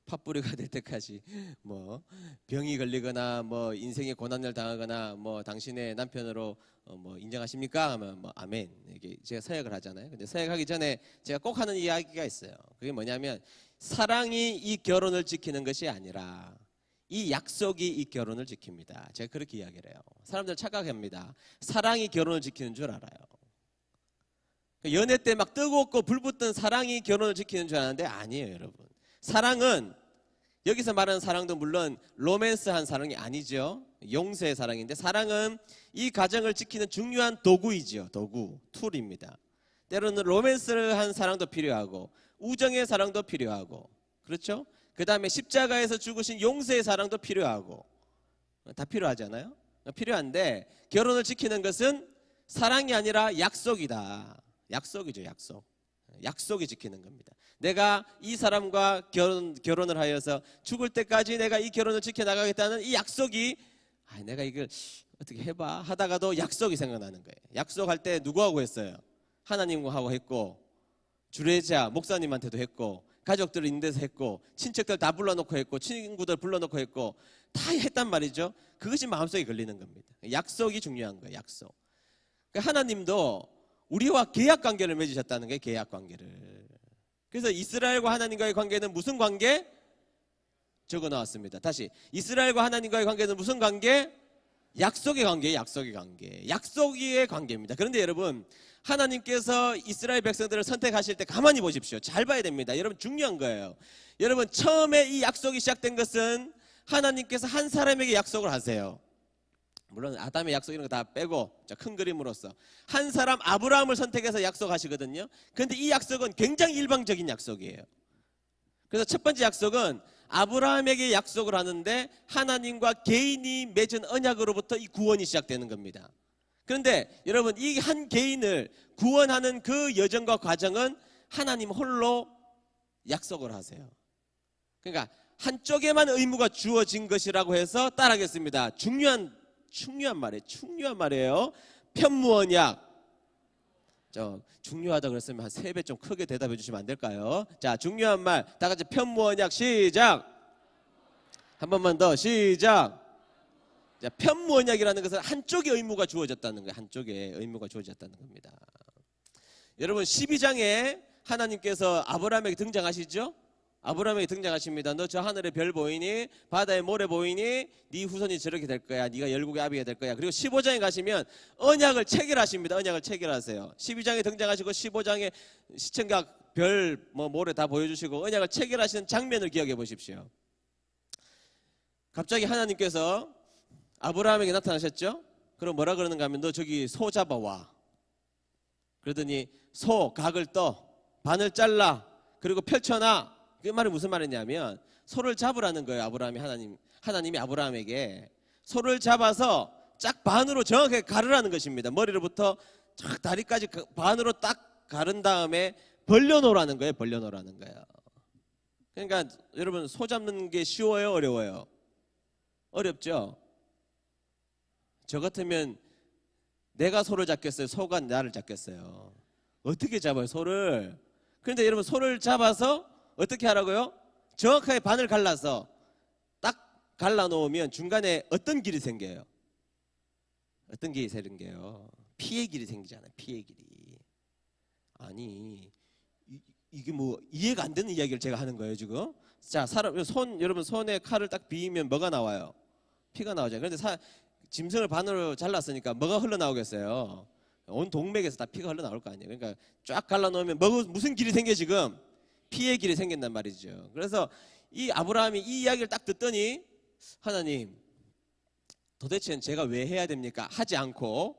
팥뿌리가 될 때까지 뭐 병이 걸리거나 뭐 인생의 고난을 당하거나 뭐 당신의 남편으로 뭐 인정하십니까? 하면 뭐 아멘. 이게 제가 서약을 하잖아요. 근데 서약하기 전에 제가 꼭 하는 이야기가 있어요. 그게 뭐냐면 사랑이 이 결혼을 지키는 것이 아니라 이 약속이 이 결혼을 지킵니다. 제가 그렇게 이야기를 해요. 사람들 착각합니다. 사랑이 결혼을 지키는 줄 알아요. 연애 때 막 뜨겁고 불붙던 사랑이 결혼을 지키는 줄 아는데 아니에요, 여러분. 사랑은 여기서 말하는 사랑도 물론 로맨스한 사랑이 아니죠. 용서의 사랑인데 사랑은 이 가정을 지키는 중요한 도구이죠. 도구, 툴입니다. 때로는 로맨스를 한 사랑도 필요하고 우정의 사랑도 필요하고 그렇죠? 그 다음에 십자가에서 죽으신 용서의 사랑도 필요하고 다 필요하잖아요. 필요한데 결혼을 지키는 것은 사랑이 아니라 약속이다. 약속이죠. 약속. 약속이 지키는 겁니다. 내가 이 사람과 결혼을 하여서 죽을 때까지 내가 이 결혼을 지켜나가겠다는 이 약속이 내가 이걸 어떻게 해봐 하다가도 약속이 생각나는 거예요. 약속할 때 누구하고 했어요? 하나님과 하고 했고 주례자 목사님한테도 했고 가족들 있는 데서 했고 친척들 다 불러놓고 했고 친구들 불러놓고 했고 다 했단 말이죠. 그것이 마음속에 걸리는 겁니다. 약속이 중요한 거예요. 약속. 그러니까 하나님도 우리와 계약관계를 맺으셨다는 거예요. 계약관계를. 그래서 이스라엘과 하나님과의 관계는 무슨 관계? 적어 나왔습니다. 다시 이스라엘과 하나님과의 관계는 무슨 관계? 약속의 관계. 약속의 관계. 약속의 관계입니다. 그런데 여러분 하나님께서 이스라엘 백성들을 선택하실 때 가만히 보십시오. 잘 봐야 됩니다. 여러분 중요한 거예요. 여러분 처음에 이 약속이 시작된 것은 하나님께서 한 사람에게 약속을 하세요. 물론 아담의 약속 이런 거 다 빼고 큰 그림으로서 한 사람 아브라함을 선택해서 약속하시거든요. 그런데 이 약속은 굉장히 일방적인 약속이에요. 그래서 첫 번째 약속은 아브라함에게 약속을 하는데 하나님과 개인이 맺은 언약으로부터 이 구원이 시작되는 겁니다. 그런데 여러분 이 한 개인을 구원하는 그 여정과 과정은 하나님 홀로 약속을 하세요. 그러니까 한쪽에만 의무가 주어진 것이라고 해서 따라하겠습니다. 중요한 말이에요. 중요한 말이에요. 편무언약. 중요하다고 그랬으면 한 3배 좀 크게 대답해 주시면 안 될까요? 자, 중요한 말 다 같이 편무언약 시작. 한 번만 더 시작. 자, 편무언약이라는 것은 한쪽에 의무가 주어졌다는 거예요. 한쪽에 의무가 주어졌다는 겁니다. 여러분 12장에 하나님께서 아브라함에게 등장하시죠? 아브라함에게 등장하십니다. 너 저 하늘의 별 보이니? 바다의 모래 보이니? 네 후손이 저렇게 될 거야. 네가 열국의 아비가 될 거야. 그리고 15장에 가시면 언약을 체결하십니다. 언약을 체결하세요. 12장에 등장하시고 15장에 시청각 별 모래 다 보여주시고 언약을 체결하시는 장면을 기억해 보십시오. 갑자기 하나님께서 아브라함에게 나타나셨죠? 그럼 뭐라 그러는가 하면 너 저기 소 잡아와. 그러더니 소 각을 떠 반을 잘라 그리고 펼쳐놔. 그 말이 무슨 말이냐면 소를 잡으라는 거예요. 하나님이 아브라함에게 소를 잡아서 짝 반으로 정확하게 가르라는 것입니다. 머리로부터 쫙 다리까지 반으로 딱 가른 다음에 벌려놓으라는 거예요. 벌려놓으라는 거예요. 그러니까 여러분 소 잡는 게 쉬워요? 어려워요? 어렵죠? 저 같으면 내가 소를 잡겠어요? 소가 나를 잡겠어요? 어떻게 잡아요? 소를. 그런데 여러분 소를 잡아서 어떻게 하라고요? 정확하게 반을 갈라서 딱 갈라놓으면 중간에 어떤 길이 생겨요? 어떤 길이 생겨요? 피의 길이 생기잖아요. 피의 길이. 아니 이게 뭐 이해가 안 되는 이야기를 제가 하는 거예요 지금. 자 여러분 손에 칼을 딱 비이면 뭐가 나와요? 피가 나오죠. 그런데 짐승을 반으로 잘랐으니까 뭐가 흘러나오겠어요? 온 동맥에서 다 피가 흘러나올 거 아니에요. 그러니까 쫙 갈라놓으면 무슨 길이 생겨 지금? 피의 길이 생긴단 말이죠. 그래서 이 아브라함이 이 이야기를 딱 듣더니 하나님 도대체 제가 왜 해야 됩니까? 하지 않고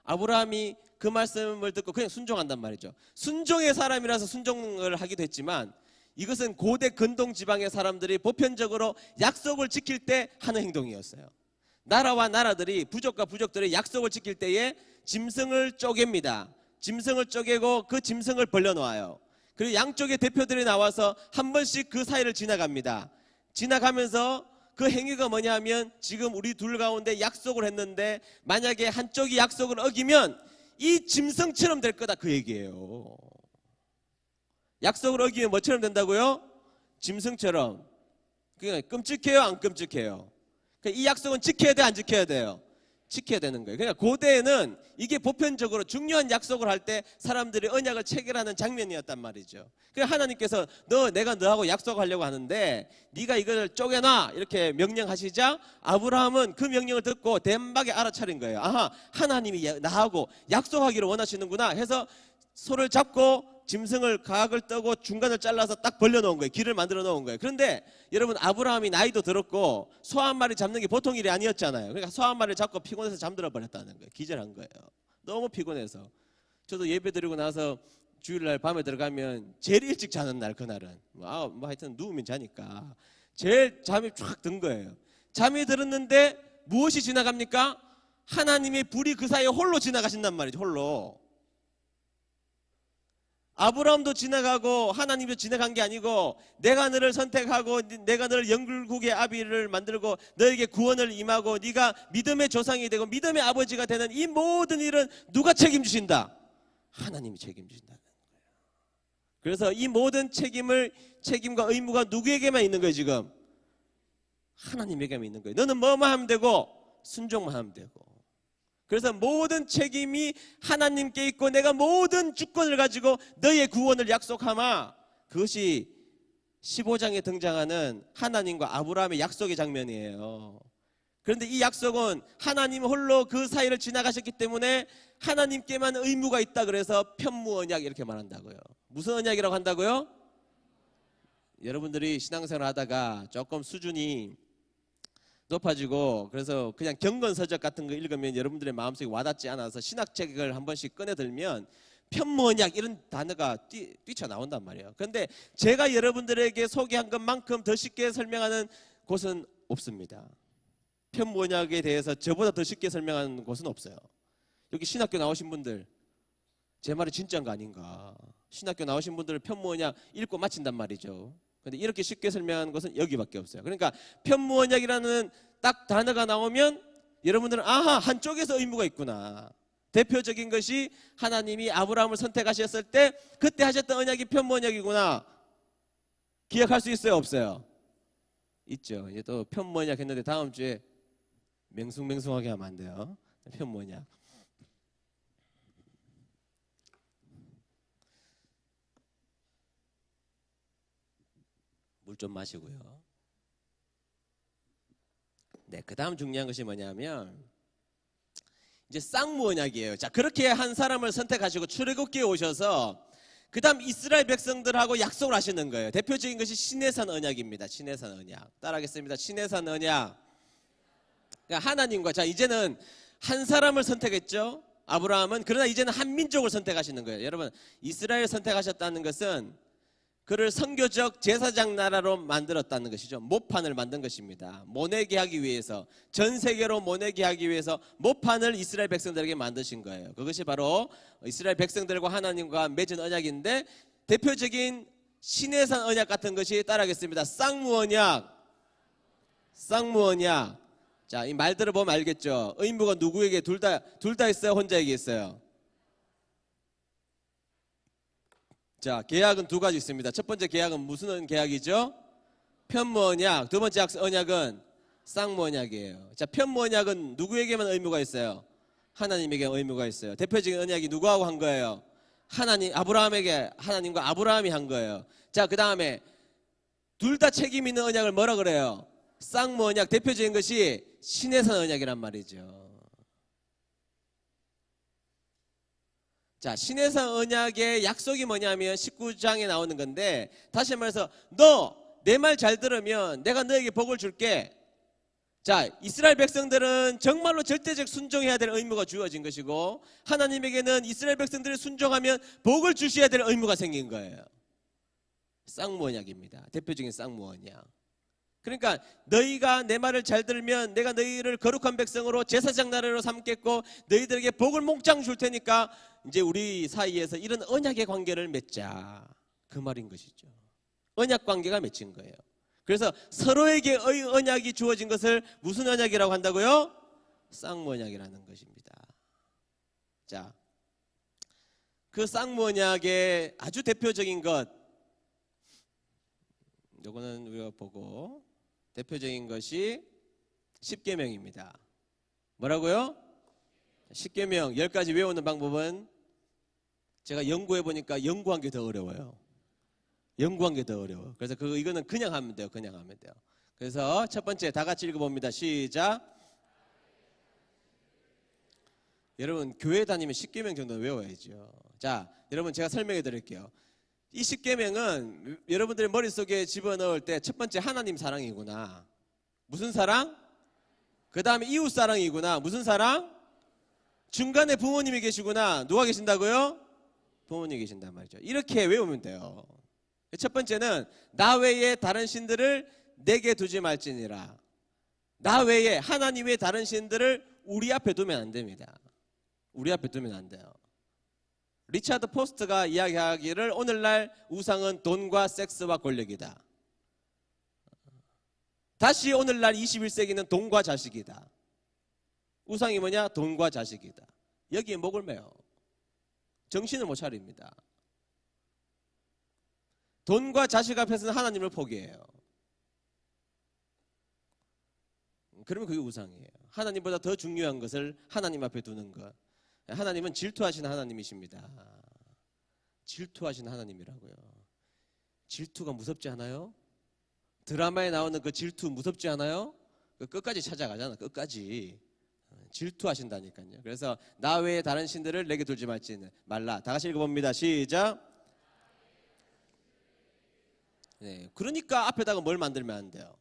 아브라함이 그 말씀을 듣고 그냥 순종한단 말이죠. 순종의 사람이라서 순종을 하기도 했지만 이것은 고대 근동 지방의 사람들이 보편적으로 약속을 지킬 때 하는 행동이었어요. 나라와 나라들이 부족과 부족들이 약속을 지킬 때에 짐승을 쪼갭니다. 짐승을 쪼개고 그 짐승을 벌려놓아요. 그리고 양쪽의 대표들이 나와서 한 번씩 그 사이를 지나갑니다. 지나가면서 그 행위가 뭐냐면 지금 우리 둘 가운데 약속을 했는데 만약에 한쪽이 약속을 어기면 이 짐승처럼 될 거다 그 얘기예요. 약속을 어기면 뭐처럼 된다고요? 짐승처럼. 그러니까 끔찍해요, 안 끔찍해요? 그러니까 이 약속은 지켜야 돼, 안 지켜야 돼요? 지켜야 되는 거예요. 그러니까 고대에는 이게 보편적으로 중요한 약속을 할 때 사람들이 언약을 체결하는 장면이었단 말이죠. 그러니까 하나님께서 내가 너하고 약속하려고 하는데 네가 이걸 쪼개놔 이렇게 명령하시자 아브라함은 그 명령을 듣고 대박에 알아차린 거예요. 아하, 하나님이 나하고 약속하기를 원하시는구나 해서 소를 잡고 짐승을 각을 떠고 중간을 잘라서 딱 벌려놓은 거예요. 길을 만들어 놓은 거예요. 그런데 여러분 아브라함이 나이도 들었고 소 한 마리 잡는 게 보통 일이 아니었잖아요. 그러니까 소 한 마리를 잡고 피곤해서 잠들어 버렸다는 거예요. 기절한 거예요. 너무 피곤해서. 저도 예배 드리고 나서 주일날 밤에 들어가면 제일 일찍 자는 날 그날은 뭐 하여튼 누우면 자니까 제일 잠이 쫙 든 거예요. 잠이 들었는데 무엇이 지나갑니까? 하나님의 불이 그 사이에 홀로 지나가신단 말이죠. 홀로. 아브라함도 지나가고 하나님도 지나간 게 아니고 내가 너를 선택하고 내가 너를 영국의 아비를 만들고 너에게 구원을 임하고 네가 믿음의 조상이 되고 믿음의 아버지가 되는 이 모든 일은 누가 책임지신다? 하나님이 책임지신다는 거예요. 그래서 이 모든 책임과 의무가 누구에게만 있는 거예요 지금? 하나님에게만 있는 거예요. 너는 뭐만 하면 되고 순종만 하면 되고. 그래서 모든 책임이 하나님께 있고 내가 모든 주권을 가지고 너의 구원을 약속하마. 그것이 15장에 등장하는 하나님과 아브라함의 약속의 장면이에요. 그런데 이 약속은 하나님 홀로 그 사이를 지나가셨기 때문에 하나님께만 의무가 있다 그래서 편무언약 이렇게 말한다고요. 무슨 언약이라고 한다고요? 여러분들이 신앙생활 하다가 조금 수준이 높아지고 그래서 그냥 경건서적 같은 거 읽으면 여러분들의 마음속에 와닿지 않아서 신학책을 한 번씩 꺼내들면 편무언약 이런 단어가 뛰쳐나온단 말이에요. 그런데 제가 여러분들에게 소개한 것만큼 더 쉽게 설명하는 곳은 없습니다. 편무언약에 대해서 저보다 더 쉽게 설명하는 곳은 없어요. 여기 신학교 나오신 분들 제 말이 진짜인 거 아닌가. 신학교 나오신 분들은 편무언약 읽고 마친단 말이죠. 근데 이렇게 쉽게 설명하는 것은 여기밖에 없어요. 그러니까 편무언약이라는 딱 단어가 나오면 여러분들은 아하 한쪽에서 의무가 있구나. 대표적인 것이 하나님이 아브라함을 선택하셨을 때 그때 하셨던 언약이 편무언약이구나. 기억할 수 있어요 없어요? 있죠. 이제 또 편무언약 했는데 다음 주에 맹숭맹숭하게 하면 안 돼요. 편무언약. 물 좀 마시고요. 네, 그 다음 중요한 것이 뭐냐면 이제 쌍무언약이에요. 자, 그렇게 한 사람을 선택하시고 출애굽기에 오셔서 그 다음 이스라엘 백성들하고 약속을 하시는 거예요. 대표적인 것이 시내산 언약입니다. 시내산 언약. 따라하겠습니다. 시내산 언약. 그러니까 하나님과 자 이제는 한 사람을 선택했죠. 아브라함은. 그러나 이제는 한 민족을 선택하시는 거예요. 여러분 이스라엘 선택하셨다는 것은 그를 선교적 제사장 나라로 만들었다는 것이죠. 모판을 만든 것입니다. 모내게 하기 위해서 전 세계로 모내게 하기 위해서 모판을 이스라엘 백성들에게 만드신 거예요. 그것이 바로 이스라엘 백성들과 하나님과 맺은 언약인데 대표적인 시내산 언약 같은 것이 따라하겠습니다. 쌍무언약. 쌍무언약. 자, 이 말 들어보면 알겠죠. 의무가 누구에게 둘 다 있어요? 혼자에게 있어요? 자, 계약은 두 가지 있습니다. 첫 번째 계약은 무슨 계약이죠? 편무언약. 두 번째 언약은 쌍무언약이에요. 자, 편무언약은 누구에게만 의무가 있어요? 하나님에게 의무가 있어요. 대표적인 언약이 누구하고 한 거예요? 아브라함에게 하나님과 아브라함이 한 거예요. 자, 그 다음에 둘 다 책임 있는 언약을 뭐라 그래요? 쌍무언약. 대표적인 것이 신에서 언약이란 말이죠. 자, 신에서 언약의 약속이 뭐냐면 19장에 나오는 건데, 다시 말해서 너 내 말 잘 들으면 내가 너에게 복을 줄게. 자, 이스라엘 백성들은 정말로 절대적 순종해야 될 의무가 주어진 것이고, 하나님에게는 이스라엘 백성들이 순종하면 복을 주셔야 될 의무가 생긴 거예요. 쌍무언약입니다. 대표적인 쌍무언약. 그러니까 너희가 내 말을 잘 들으면 내가 너희를 거룩한 백성으로 제사장 나라로 삼겠고 너희들에게 복을 몽땅 줄 테니까 이제 우리 사이에서 이런 언약의 관계를 맺자, 그 말인 것이죠. 언약 관계가 맺힌 거예요. 그래서 서로에게 언약이 주어진 것을 무슨 언약이라고 한다고요? 쌍무언약이라는 것입니다. 자, 그 쌍무언약의 아주 대표적인 것, 요거는 우리가 보고, 대표적인 것이 십계명입니다. 뭐라고요? 십계명 10가지 외우는 방법은 제가 연구해 보니까 연구한 게 더 어려워요. 연구한 게 더 어려워. 그래서 이거는 그냥 하면 돼요. 그냥 하면 돼요. 그래서 첫 번째 다 같이 읽어봅니다. 시작. 여러분 교회 다니면 십계명 정도는 외워야죠. 자, 여러분 제가 설명해 드릴게요. 이 십계명은 여러분들의 머릿속에 집어넣을 때 첫 번째 하나님 사랑이구나. 무슨 사랑? 그 다음에 이웃 사랑이구나. 무슨 사랑? 중간에 부모님이 계시구나. 누가 계신다고요? 부모님이 계신단 말이죠. 이렇게 외우면 돼요. 첫 번째는 나 외에 다른 신들을 내게 두지 말지니라. 나 외에, 하나님 외에 다른 신들을 우리 앞에 두면 안 됩니다. 우리 앞에 두면 안 돼요. 리차드 포스트가 이야기하기를 오늘날 우상은 돈과 섹스와 권력이다. 다시 오늘날 21세기는 돈과 자식이다. 우상이 뭐냐? 돈과 자식이다. 여기에 목을 매요. 정신을 못 차립니다. 돈과 자식 앞에서는 하나님을 포기해요. 그러면 그게 우상이에요. 하나님보다 더 중요한 것을 하나님 앞에 두는 것. 하나님은 질투하시는 하나님이십니다. 질투하시는 하나님이라고요. 질투가 무섭지 않아요? 드라마에 나오는 그 질투 무섭지 않아요? 끝까지 찾아가잖아. 끝까지. 질투하신다니까요. 그래서 나 외에 다른 신들을 내게 두지 말라. 다 같이 읽어봅니다. 시작. 네, 그러니까 앞에다가 뭘 만들면 안 돼요?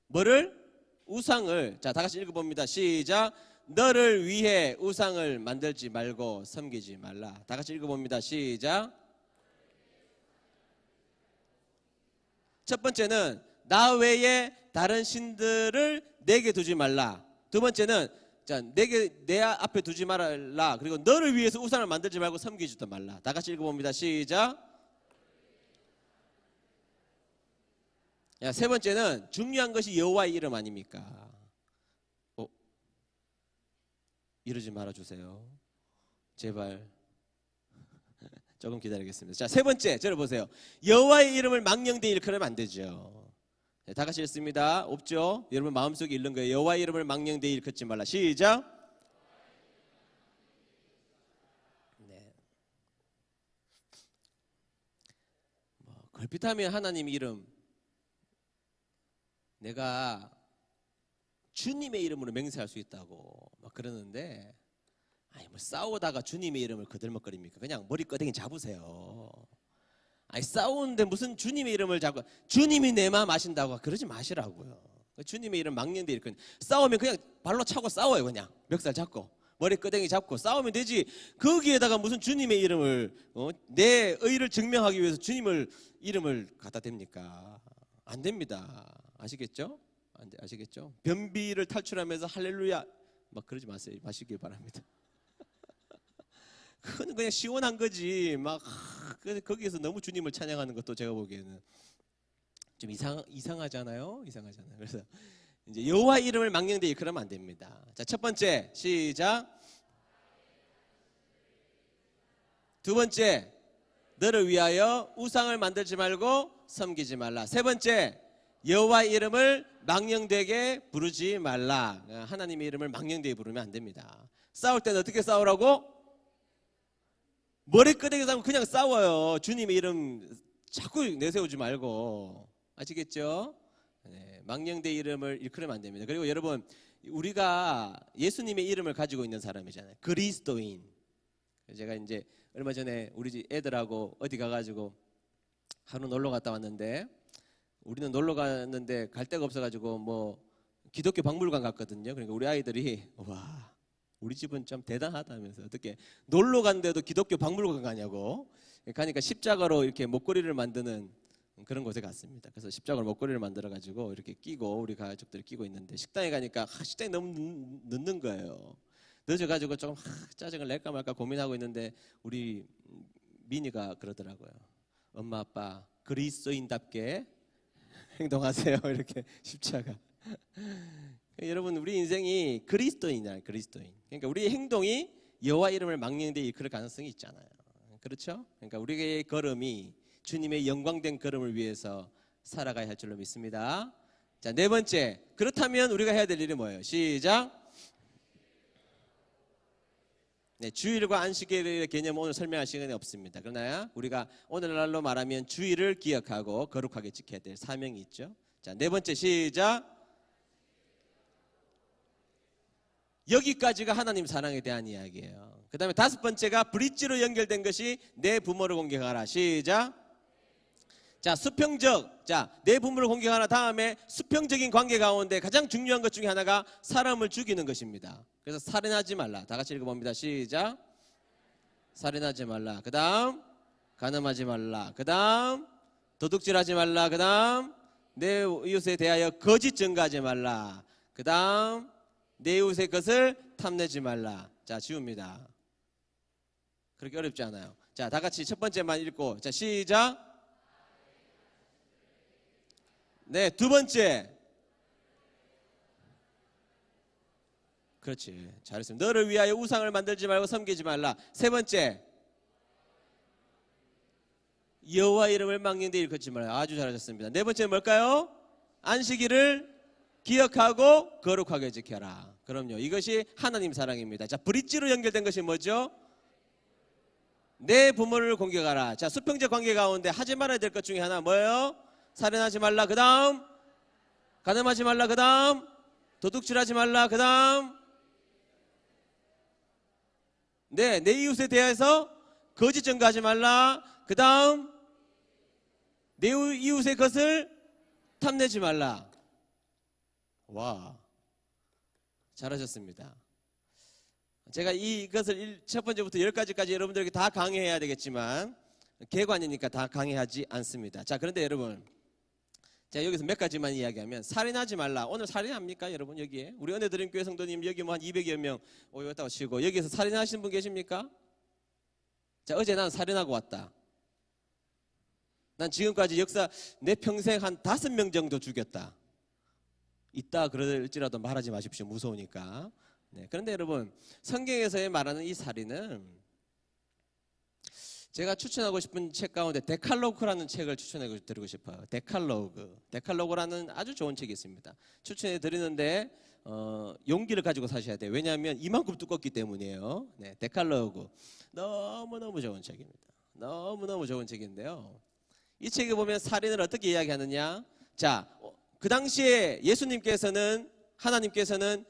뭐를? 우상을. 자, 다 같이 읽어봅니다. 시작. 너를 위해 우상을 만들지 말고 섬기지 말라. 다 같이 읽어봅니다. 시작. 첫 번째는 나 외에 다른 신들을 내게 두지 말라. 두 번째는 자, 내 앞에 두지 말라. 그리고 너를 위해서 우상을 만들지 말고 섬기지도 말라. 다 같이 읽어봅니다. 시작. 야, 세 번째는 중요한 것이 여호와의 이름 아닙니까? 이러지 말아주세요. 제발. 조금 기다리겠습니다. 자, 세 번째 들어보세요. 여호와의 이름을 망령되이 일컬으면 안 되죠. 네, 다 같이 읽습니다. 없죠? 여러분 마음속에 읽는 거예요. 여호와의 이름을 망령되이 일컫지 말라. 시작. 네. 걸핏하면 하나님 이름, 내가 주님의 이름으로 맹세할 수 있다고 막 그러는데, 아니 뭐 싸우다가 주님의 이름을 거들먹거립니까? 그냥 머리끄댕이 잡으세요. 아니 싸우는데 무슨 주님의 이름을 잡고, 주님이 내 마음 아신다고 그러지 마시라고요. 주님의 이름 망령되이 일컫는, 싸우면 그냥 발로 차고 싸워요. 그냥 멱살 잡고 머리끄댕이 잡고 싸우면 되지. 거기에다가 무슨 주님의 이름을 내 의를 증명하기 위해서 주님을 이름을 갖다 댑니까? 안 됩니다. 아시겠죠? 아시겠죠? 변비를 탈출하면서 할렐루야 막 그러지 마시길 바랍니다. 그건 그냥 시원한 거지. 막 거기에서 너무 주님을 찬양하는 것도 제가 보기에는 좀 이상하잖아요. 이상하잖아요. 그래서 이제 여호와 이름을 망령되이 그러면 안 됩니다. 자, 첫 번째 시작. 두 번째, 너를 위하여 우상을 만들지 말고 섬기지 말라. 세 번째, 여호와의 이름을 망령되게 부르지 말라. 하나님의 이름을 망령되게 부르면 안 됩니다. 싸울 때는 어떻게 싸우라고? 머리끄댕이 잡고 그냥 싸워요. 주님의 이름 자꾸 내세우지 말고. 아시겠죠? 네, 망령되이 이름을 일컬으면 안 됩니다. 그리고 여러분, 우리가 예수님의 이름을 가지고 있는 사람이잖아요. 그리스도인. 제가 이제 얼마 전에 우리 집 애들하고 어디 가가지고 하루 놀러 갔다 왔는데, 우리는 놀러 갔는데 갈 데가 없어가지고 뭐 기독교 박물관 갔거든요. 그러니까 우리 아이들이 와, 우리 집은 좀 대단하다면서, 어떻게 놀러 갔는데도 기독교 박물관 가냐고. 가니까 십자가로 이렇게 목걸이를 만드는 그런 곳에 갔습니다. 그래서 십자가로 목걸이를 만들어 가지고 이렇게 끼고 우리 가족들이 끼고 있는데, 식당에 가니까 식당이 너무 늦는 거예요. 늦어가지고 조금 짜증을 낼까 말까 고민하고 있는데 우리 미니가 그러더라고요. 엄마 아빠 그리스도인답게 행동하세요. 이렇게 십자가. 여러분, 우리 인생이 그리스도인이야. 그리스도인. 그러니까 우리의 행동이 여호와 이름을 막는 데 일컬을 가능성이 있잖아요. 그렇죠? 그러니까 우리의 걸음이 주님의 영광된 걸음을 위해서 살아가야 할 줄로 믿습니다. 자, 네 번째. 그렇다면 우리가 해야 될 일이 뭐예요? 시작. 네, 주일과 안식일의 개념은 오늘 설명할 시간이 없습니다. 그러나 우리가 오늘날로 말하면 주일을 기억하고 거룩하게 지켜야 될 사명이 있죠. 자, 네 번째 시작. 여기까지가 하나님 사랑에 대한 이야기예요. 그 다음에 다섯 번째가 브릿지로 연결된 것이 내 부모를 공경하라. 시작. 자, 수평적. 자, 내 부모를 공경하라 다음에 수평적인 관계 가운데 가장 중요한 것 중에 하나가 사람을 죽이는 것입니다. 그래서 살인하지 말라. 다 같이 읽어봅니다. 시작. 살인하지 말라. 그 다음 간음하지 말라. 그 다음 도둑질하지 말라. 그 다음 내 이웃에 대하여 거짓 증거하지 말라. 그 다음 내 이웃의 것을 탐내지 말라. 자, 지웁니다. 그렇게 어렵지 않아요. 자, 다 같이 첫 번째만 읽고, 자, 시작. 네, 두 번째. 그렇지, 잘했습니다. 너를 위하여 우상을 만들지 말고 섬기지 말라. 세 번째, 여호와 이름을 막는 데 일컫지 말라. 아주 잘하셨습니다. 네 번째는 뭘까요? 안식일을 기억하고 거룩하게 지켜라. 그럼요, 이것이 하나님 사랑입니다. 자, 브릿지로 연결된 것이 뭐죠? 내 부모를 공경하라. 자, 수평적 관계 가운데 하지 말아야 될 것 중에 하나 뭐예요? 살인하지 말라. 그 다음 간음하지 말라. 그 다음 도둑질하지 말라. 그 다음 네, 내 이웃에 대해서 거짓 증거하지 말라. 그 다음 내 이웃의 것을 탐내지 말라. 와, 잘하셨습니다. 제가 이것을 첫 번째부터 10가지까지 여러분들에게 다 강의해야 되겠지만 개관이니까 다 강의하지 않습니다. 자, 그런데 여러분, 자, 여기서 몇 가지만 이야기하면, 살인하지 말라. 오늘 살인합니까 여러분? 여기에 우리 은혜드림교회 성도님 여기 뭐 한 200여 명 오셨다고 치고 여기에서 살인하시는 분 계십니까? 자, 어제 난 살인하고 왔다. 난 지금까지 역사 내 평생 한 5명 정도 죽였다. 있다 그럴지라도 말하지 마십시오. 무서우니까. 네, 그런데 여러분, 성경에서 말하는 이 살인은 제가 추천하고 싶은 책 가운데 데칼로그라는 책을 추천해 드리고 싶어요. 데칼로그라는 아주 좋은 책이 있습니다. 추천해 드리는데 용기를 가지고 사셔야 돼요. 왜냐하면 이만큼 두껍기 때문이에요. 네, 데칼로그 너무너무 좋은 책입니다. 너무너무 좋은 책인데요, 이 책에 보면 살인을 어떻게 이야기하느냐. 자, 그 당시에 예수님께서는, 하나님께서는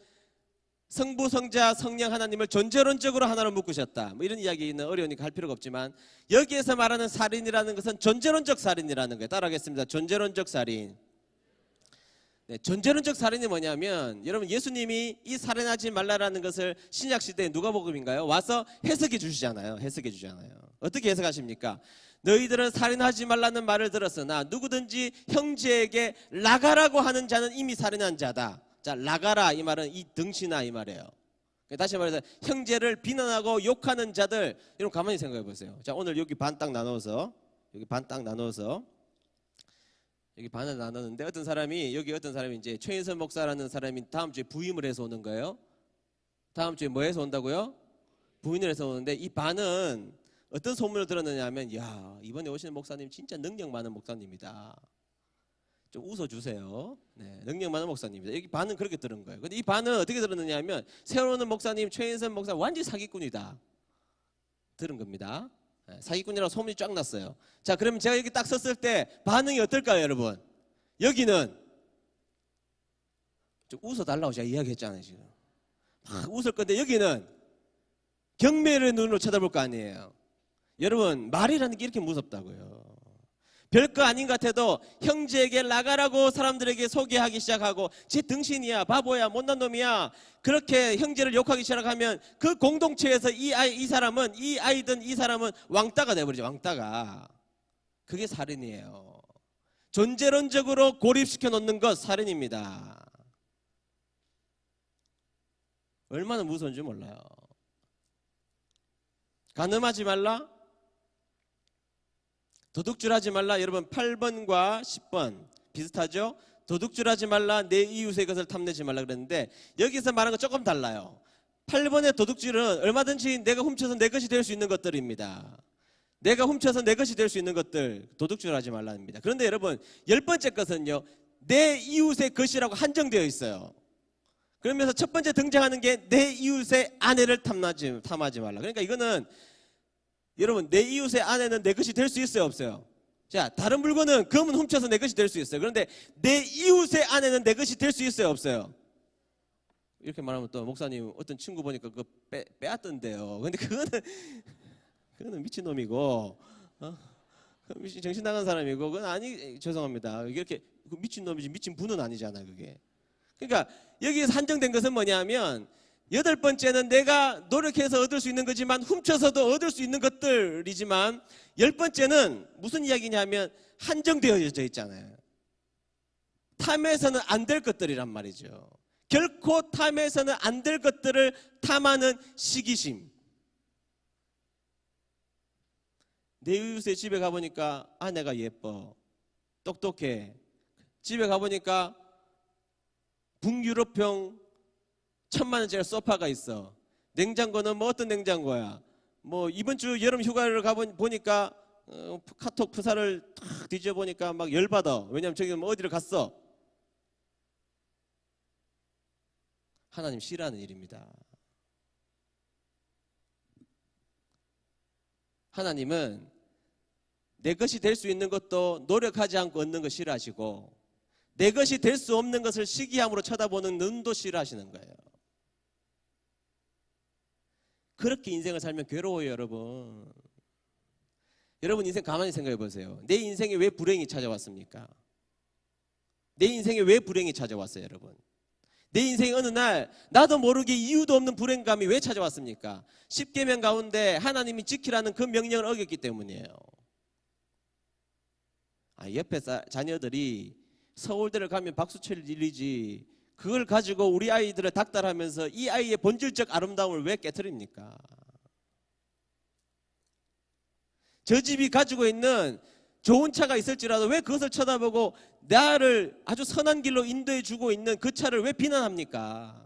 성부, 성자, 성령 하나님을 존재론적으로 하나로 묶으셨다. 뭐 이런 이야기는 어려우니까 할 필요가 없지만, 여기에서 말하는 살인이라는 것은 존재론적 살인이라는 거예요. 따라하겠습니다. 존재론적 살인. 네, 존재론적 살인이 뭐냐면, 여러분, 예수님이 이 살인하지 말라라는 것을 신약 시대에 누가복음인가요? 와서 해석해 주시잖아요. 해석해 주잖아요. 어떻게 해석하십니까? 너희들은 살인하지 말라는 말을 들었으나 누구든지 형제에게 라가라고 하는 자는 이미 살인한 자다. 자, 라가라 이 말은 이 등신아 이 말이에요. 다시 말해서 형제를 비난하고 욕하는 자들. 여러분 가만히 생각해 보세요. 자, 오늘 여기 반 딱 나눠서 여기 반을 나눴는데, 어떤 사람이 이제 최인선 목사라는 사람이 다음 주에 부임을 해서 오는 거예요. 다음 주에 뭐 해서 온다고요? 부임을 해서 오는데, 이 반은 어떤 소문을 들었느냐 하면, 야, 이번에 오시는 목사님 진짜 능력 많은 목사님이다. 좀 웃어주세요. 네, 능력 많은 목사님입니다. 여기 반은 그렇게 들은 거예요. 근데 이 반은 어떻게 들었느냐 하면, 새로 오는 목사님 최인선 목사 완전 사기꾼이다 들은 겁니다. 네, 사기꾼이라고 소문이 쫙 났어요. 자, 그러면 제가 여기 딱 섰을 때 반응이 어떨까요 여러분? 여기는 좀 웃어달라고 제가 이야기했잖아요. 지금 막 웃을 건데 여기는 경멸의 눈으로 쳐다볼 거 아니에요. 여러분, 말이라는 게 이렇게 무섭다고요. 별거 아닌 것 같아도 형제에게 나가라고 사람들에게 소개하기 시작하고 쟤 등신이야, 바보야, 못난 놈이야, 그렇게 형제를 욕하기 시작하면 그 공동체에서 이 아이든 이 사람은 왕따가 돼버리죠. 왕따가. 그게 살인이에요. 존재론적으로 고립시켜 놓는 것 살인입니다. 얼마나 무서운지 몰라요. 간음하지 말라, 도둑질하지 말라. 여러분 8번과 10번 비슷하죠? 도둑질하지 말라, 내 이웃의 것을 탐내지 말라 그랬는데 여기서 말하는 건 조금 달라요. 8번의 도둑질은 얼마든지 내가 훔쳐서 내 것이 될 수 있는 것들입니다. 내가 훔쳐서 내 것이 될 수 있는 것들, 도둑질하지 말라입니다. 그런데 여러분 10번째 것은요, 내 이웃의 것이라고 한정되어 있어요. 그러면서 첫 번째 등장하는 게 내 이웃의 아내를 탐하지 말라. 그러니까 이거는 여러분, 내 이웃의 아내는 내 것이 될 수 있어요, 없어요? 자, 다른 물건은 금은 훔쳐서 내 것이 될 수 있어요. 그런데 내 이웃의 아내는 내 것이 될 수 있어요, 없어요? 이렇게 말하면 또 목사님 어떤 친구 보니까 그거 빼앗던데요. 근데 그거는 미친놈이고, 정신 나간 사람이고, 그건 아니, 죄송합니다. 이렇게 미친놈이지 미친 분은 아니잖아요, 그게. 그러니까 여기에서 한정된 것은 뭐냐면 8번째는 내가 노력해서 얻을 수 있는 거지만 훔쳐서도 얻을 수 있는 것들이지만 10번째는 무슨 이야기냐면 한정되어져 있잖아요. 탐해서는 안 될 것들이란 말이죠. 결코 탐해서는 안 될 것들을 탐하는 시기심. 내 이웃의 집에 가보니까 아내가 예뻐, 똑똑해. 집에 가보니까 북유럽형 1000만 원짜리 소파가 있어. 냉장고는 뭐 어떤 냉장고야? 뭐 이번 주 여름 휴가를 가보니까 카톡 프사를 탁 뒤져보니까 막 열받아. 왜냐면 저기 뭐 어디를 갔어. 하나님 싫어하는 일입니다. 하나님은 내 것이 될 수 있는 것도 노력하지 않고 얻는 거 싫어하시고 내 것이 될 수 없는 것을 시기함으로 쳐다보는 눈도 싫어하시는 거예요. 그렇게 인생을 살면 괴로워요, 여러분. 여러분 인생 가만히 생각해 보세요. 내 인생에 왜 불행이 찾아왔습니까? 내 인생에 왜 불행이 찾아왔어요, 여러분? 내 인생에 어느 날 나도 모르게 이유도 없는 불행감이 왜 찾아왔습니까? 10계명 가운데 하나님이 지키라는 그 명령을 어겼기 때문이에요. 옆에 자녀들이 서울대를 가면 박수칠 일이지 그걸 가지고 우리 아이들을 닥달하면서 이 아이의 본질적 아름다움을 왜 깨트립니까? 저 집이 가지고 있는 좋은 차가 있을지라도 왜 그것을 쳐다보고 나를 아주 선한 길로 인도해 주고 있는 그 차를 왜 비난합니까?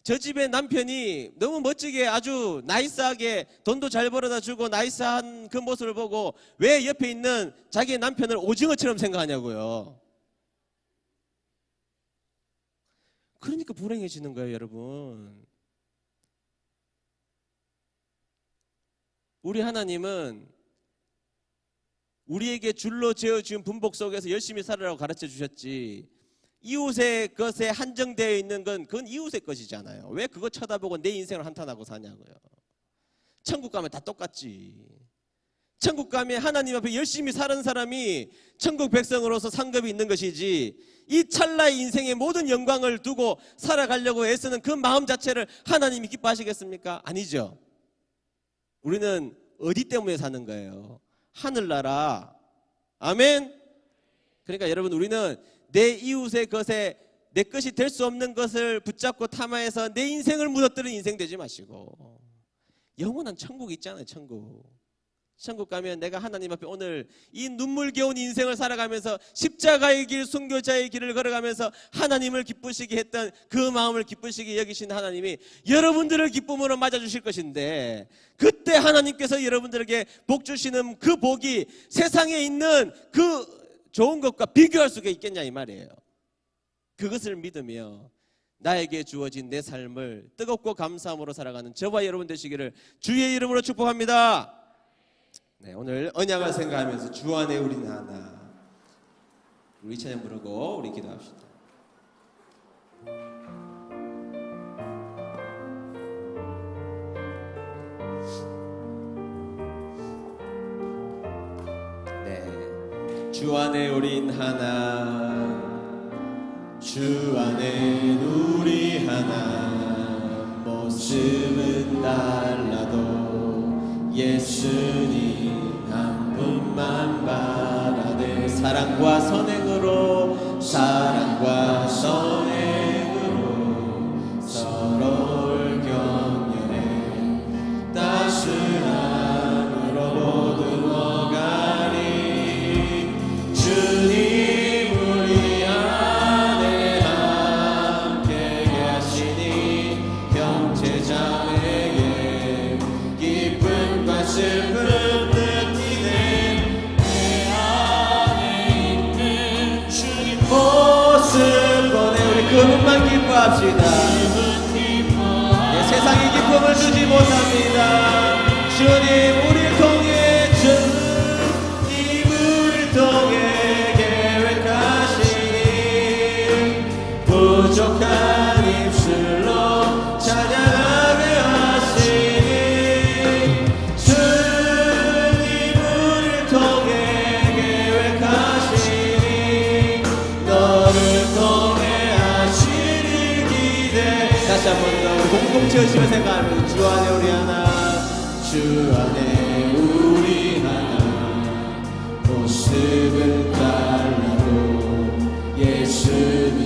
저 집의 남편이 너무 멋지게 아주 나이스하게 돈도 잘 벌어다 주고 나이스한 그 모습을 보고 왜 옆에 있는 자기의 남편을 오징어처럼 생각하냐고요. 그러니까 불행해지는 거예요, 여러분. 우리 하나님은 우리에게 줄로 재어준 분복 속에서 열심히 살으라고 가르쳐 주셨지, 이웃의 것에 한정되어 있는 건 그건 이웃의 것이잖아요. 왜 그거 쳐다보고 내 인생을 한탄하고 사냐고요. 천국 가면 다 똑같지. 천국 가면 하나님 앞에 열심히 사는 사람이 천국 백성으로서 상급이 있는 것이지, 이 찰나의 인생의 모든 영광을 두고 살아가려고 애쓰는 그 마음 자체를 하나님이 기뻐하시겠습니까? 아니죠. 우리는 어디 때문에 사는 거예요? 하늘나라. 아멘. 그러니까 여러분, 우리는 내 이웃의 것에 내 것이 될 수 없는 것을 붙잡고 탐하해서 내 인생을 무너뜨리는 인생 되지 마시고 영원한 천국이 있잖아요. 천국 가면 내가 하나님 앞에 오늘 이 눈물겨운 인생을 살아가면서 십자가의 길, 순교자의 길을 걸어가면서 하나님을 기쁘시게 했던 그 마음을 기쁘시게 여기신 하나님이 여러분들을 기쁨으로 맞아주실 것인데, 그때 하나님께서 여러분들에게 복 주시는 그 복이 세상에 있는 그 좋은 것과 비교할 수가 있겠냐 이 말이에요. 그것을 믿으며 나에게 주어진 내 삶을 뜨겁고 감사함으로 살아가는 저와 여러분 되시기를 주의 이름으로 축복합니다. 네, 오늘 언약을 생각하면서 주 안에 우리는 하나, 우리 찬양 부르고 우리 기도합시다. 주 안에 우린 하나, 주 안에 우리 하나. 모습은 달라도 예수님 한 분만 바라네. 사랑과 선행으로, 사랑과 선행으로 서로를 격려해 따스함으로 모두 주님 우리 안에 함께 하시니 형제자매에게 기쁨과 슬픔 느끼네. 내 안에 있는 주님 모습 보내. 우리 그분만 기뻐합시다. 세상이 기쁨을 주지 못합니다. 주님 우리를 통해, 주님 우리를 통해 부족한 입술로 찬양하게 하시니. 주님 우리를 통해 계획하시니. 너를 통해 하시니 기대. 다시 한 번 더 공동체 의식을 생각하면서 주 안에 우리 하나, 주 안에 우리 하나. 모습은 달라도 예수님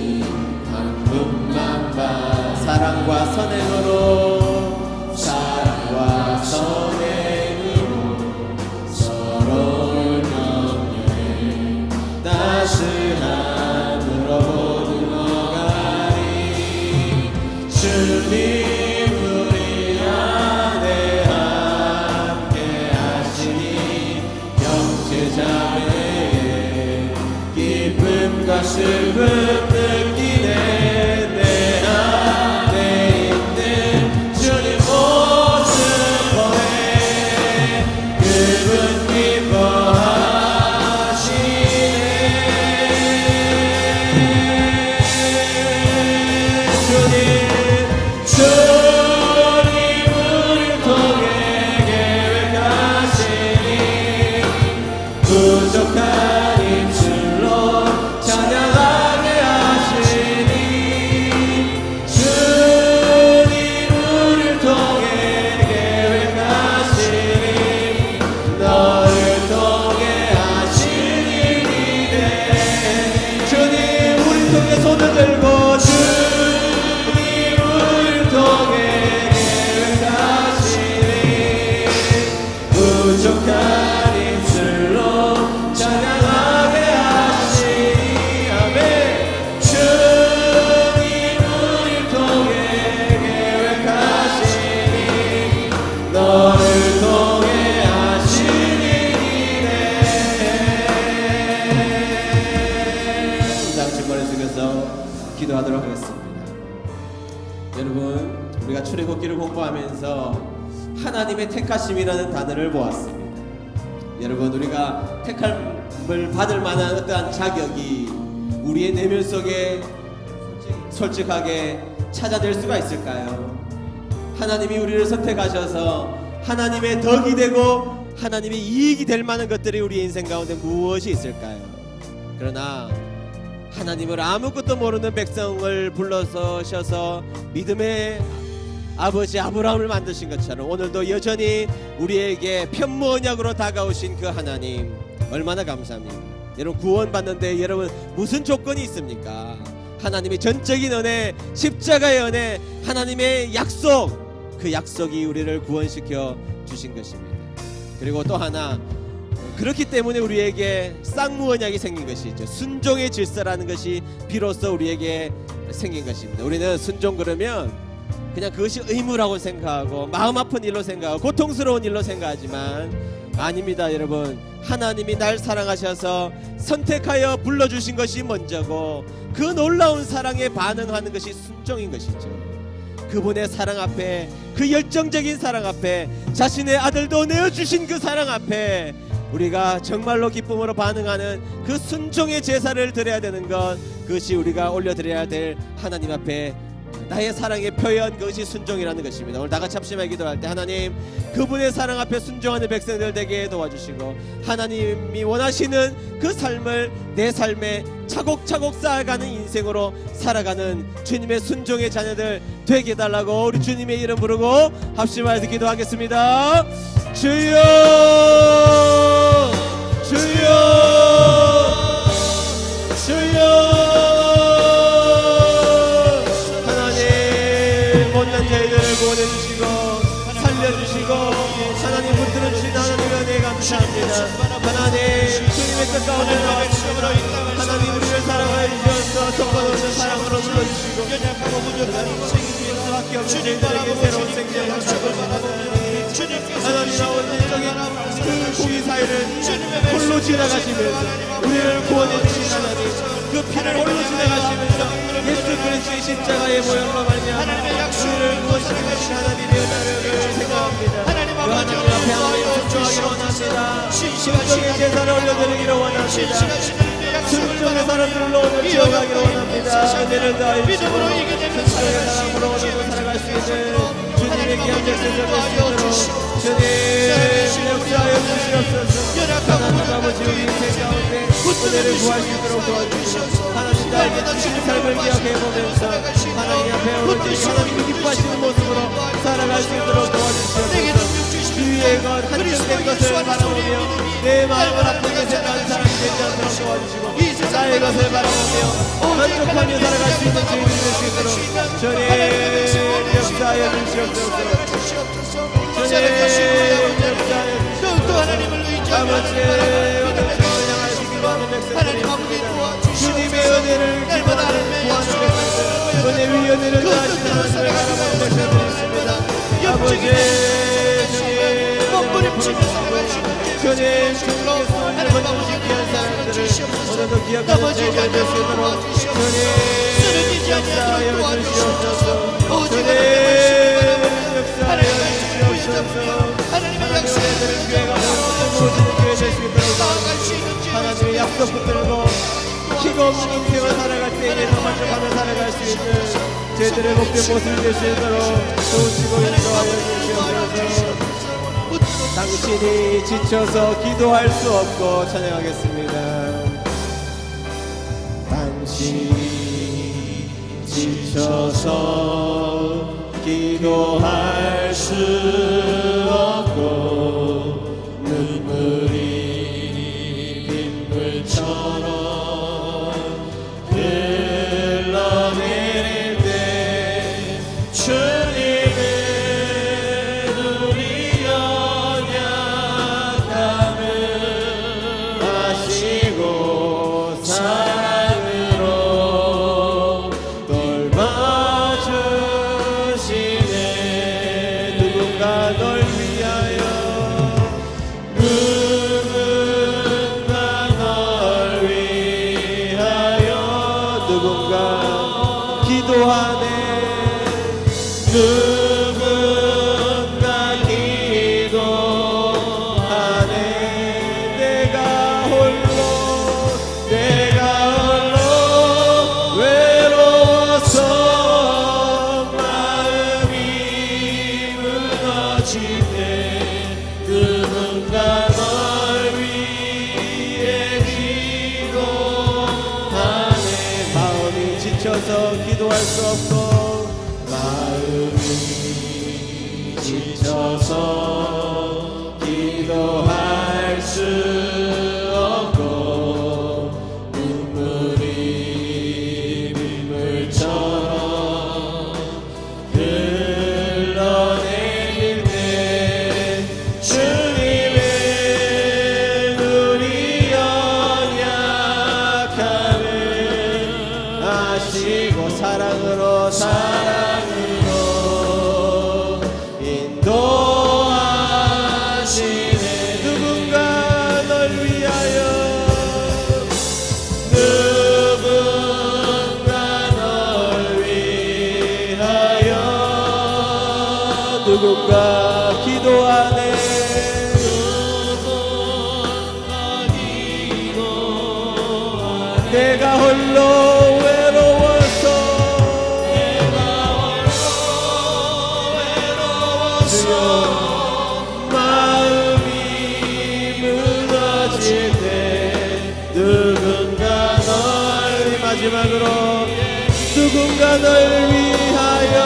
사랑과 선행으로, 사랑과 선행으로 서로를 격려해 따스함으로 모두 가리. 주님 우리 안에 함께 하시니 형제자매의 기쁨과 슬픔 느끼네. 부족한 입술로 찬양하게 하시니. 주님 우리를 통해 계획하시니. 너를 통해 하시니 기대. 주님 우리를 통해 손을 들고, 주님 우리를 통해 계획하시니. 부족한 찬양하게 하시니. 아멘. 주님 우리를 통해 계획하시니. 너를 통해 하시니 기대. 양심머리 숙여서 기도하도록 하겠습니다. 여러분, 우리가 출애굽기를 공부하면서 하나님의 택하심이라는 단어를 보았습니다. 여러분, 우리가 택함을 받을 만한 어떠한 자격이 우리의 내면 속에 솔직하게 찾아낼 수가 있을까요? 하나님이 우리를 선택하셔서 하나님의 덕이 되고 하나님의 이익이 될 만한 것들이 우리 인생 가운데 무엇이 있을까요? 그러나 하나님을 아무것도 모르는 백성을 불러서셔서 믿음의 아버지 아브라함을 만드신 것처럼 오늘도 여전히 우리에게 편무언약으로 다가오신 그 하나님, 얼마나 감사합니까? 여러분, 구원받는데 여러분 무슨 조건이 있습니까? 하나님의 전적인 은혜, 십자가의 은혜, 하나님의 약속, 그 약속이 우리를 구원시켜 주신 것입니다. 그리고 또 하나, 그렇기 때문에 우리에게 쌍무언약이 생긴 것이죠. 순종의 질서라는 것이 비로소 우리에게 생긴 것입니다. 우리는 순종 그러면 그냥 그것이 의무라고 생각하고 마음 아픈 일로 생각하고 고통스러운 일로 생각하지만 아닙니다. 여러분, 하나님이 날 사랑하셔서 선택하여 불러주신 것이 먼저고 그 놀라운 사랑에 반응하는 것이 순종인 것이죠. 그분의 사랑 앞에, 그 열정적인 사랑 앞에, 자신의 아들도 내어주신 그 사랑 앞에 우리가 정말로 기쁨으로 반응하는 그 순종의 제사를 드려야 되는 것, 그것이 우리가 올려드려야 될 하나님 앞에 나의 사랑의 표현, 그것이 순종이라는 것입니다. 오늘 다같이 합심하게 기도할 때 하나님, 그분의 사랑 앞에 순종하는 백성들 되게 도와주시고, 하나님이 원하시는 그 삶을 내 삶에 차곡차곡 쌓아가는 인생으로 살아가는 주님의 순종의 자녀들 되게 해달라고 우리 주님의 이름 부르고 합심하여서 기도하겠습니다. 주여, 주여, 주여. 구원해주시고 살려주시고 하나님 붙들어 주신 하나님의 은혜에 감사합니다. 하나님, 주님의 뜻 가운데 나와주시고 하나님 우리를 사랑하여 주셔서 속과없는 사랑으로 불러주시고 수밖에 없는 저희들에게 새로운 생명을 주시고 하나님 아버지 그 공의 사이를 홀로 지나가시면서 우리를 구원해주신 하나님, 그 피를 홀로 지나가시면서 예수 그리스도의 십자가의 모형으로 말미암아 우리를 구원시키신 하나님의 은혜를 생각합니다. 그 하나님 앞에 하나님 순종하기를 원합니다. 순종의 제사를 올려드리기를 원합니다. 순종의 사람들로 오늘 지어가기를 원합니다. 은혜를 다하시고 순종의 사랑으로 오늘도 살아갈 수 있는 주님의 귀한 백성들 될 수 있도록 주님 역사하여 주시옵소서. 하나님 아버지 우리 인생 가운데 은혜를 구할 수 있도록 도와주시고 하나님 나에게 주신 삶을 기억해보면서 하나님 앞에 오로지 하나님이 기뻐하시는 모습으로 살아갈 수 있도록 도와주시옵소서. 주위의 것 한정된 것을 바라보며 내 마음을 아프게 생각하는 사람이 되지 않도록 도와주시고 나의 것을 바라보며 만족하며 살아갈 수 있는 주인이 될 수 있도록 주님 역사하여 주시옵소서. 주님 역사하여 주시옵소서. 아버지 오늘 주님을 향하여 기도하는 백성들이 있습니다. 주님의 은혜를 기도하는 구하는 백성들, 은혜 위 은혜를 다하시는 하나님을 바라보는 백성들이 있습니다. 아버지 주님 주님께서 우리를 건져주신 귀한 사람들을 오늘도 기억하는 저희가 될 수 있도록 주님 역사하여 주시옵소서. 주님 역사하여 주시옵소서. 하나님의 약속을 교회가 모든 교회 될 수 있도록 하나님의 약속 붙들고 기가 없는 인생을 살아갈 때에 만족하며 살아갈 수 있는 저희들의 복된 모습이 될 수 있도록 도우시고 인도하여 주시옵소서. 당신이 지쳐서 기도할 수 없고 찬양하겠습니다. 당신이 지쳐서 기도할 수 없고 눈물이 빗물처럼 흘러내릴 때 기도할 수 없고 마음이 지쳐서 기도할 수 없고 눈물이 빗물처럼 흘러내릴 때 주님의 우리 연약함을 아시고 사랑으로 인도하시네. 누군가 널 위하여 누군가 기도하네. 마음이 무너질 때 누군가 널 마지막으로 누군가 널 위하여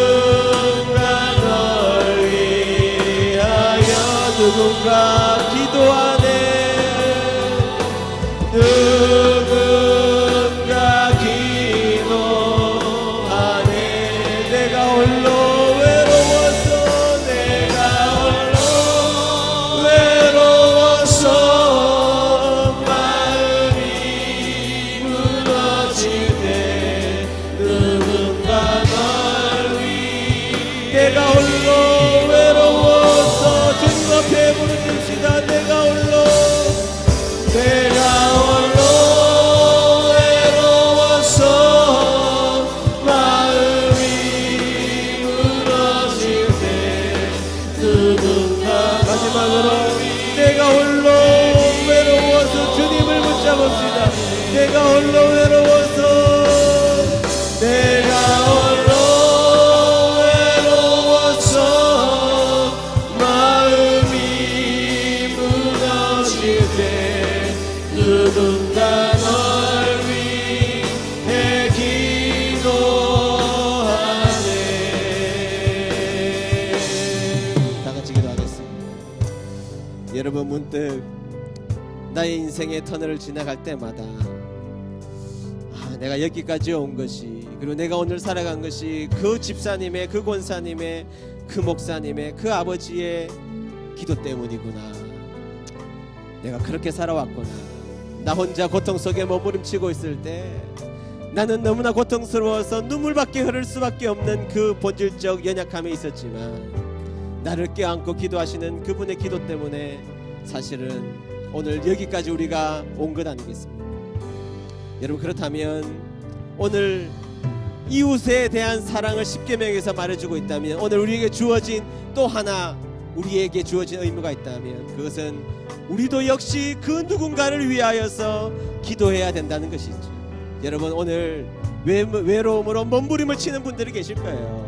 누군가 널 위하여 누군가 기도하네 누군가 기도하네 내가 홀로 외로워서 내가 홀로 외로워서 마음이 무너질 때 누군가 널 내가 홀로 외로워서 주님 앞에 부르짖시다 내가 홀로 외로워서 마음이 무너질 때 누군가 마지막으로 내가 홀로 외로워서 주님을 붙잡읍시다 내가 홀로 외로워서 내가 홀로 외로워서 마음이 무너질 때 누군가 널 위해 기도하네 다 같이 기도하겠습니다. 여러분 문득 나의 인생의 터널을 지나갈 때마다 내가 여기까지 온 것이 그리고 내가 오늘 살아간 것이 그 집사님의 그 권사님의 그 목사님의 그 아버지의 기도 때문이구나 내가 그렇게 살아왔구나 나 혼자 고통 속에 머무름치고 있을 때 나는 너무나 고통스러워서 눈물밖에 흐를 수밖에 없는 그 본질적 연약함이 있었지만 나를 껴안고 기도하시는 그분의 기도 때문에 사실은 오늘 여기까지 우리가 온 것 아니겠습니까? 여러분 그렇다면 오늘 이웃에 대한 사랑을 십계명에서 말해주고 있다면 오늘 우리에게 주어진 또 하나 우리에게 주어진 의무가 있다면 그것은 우리도 역시 그 누군가를 위하여서 기도해야 된다는 것이죠. 여러분 오늘 외로움으로 몸부림을 치는 분들이 계실 거예요.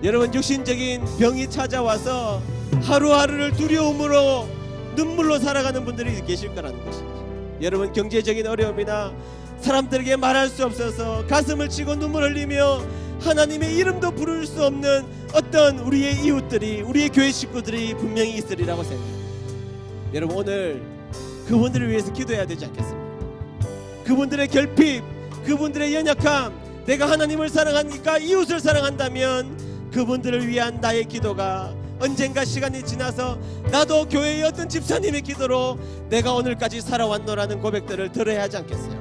여러분 육신적인 병이 찾아와서 하루하루를 두려움으로 눈물로 살아가는 분들이 계실 거라는 것이죠. 여러분 경제적인 어려움이나 사람들에게 말할 수 없어서 가슴을 치고 눈물 흘리며 하나님의 이름도 부를 수 없는 어떤 우리의 이웃들이 우리의 교회 식구들이 분명히 있으리라고 생각합니다. 여러분 오늘 그분들을 위해서 기도해야 되지 않겠습니까? 그분들의 결핍, 그분들의 연약함 내가 하나님을 사랑하니까 이웃을 사랑한다면 그분들을 위한 나의 기도가 언젠가 시간이 지나서 나도 교회의 어떤 집사님의 기도로 내가 오늘까지 살아왔노라는 고백들을 들어야 하지 않겠어요?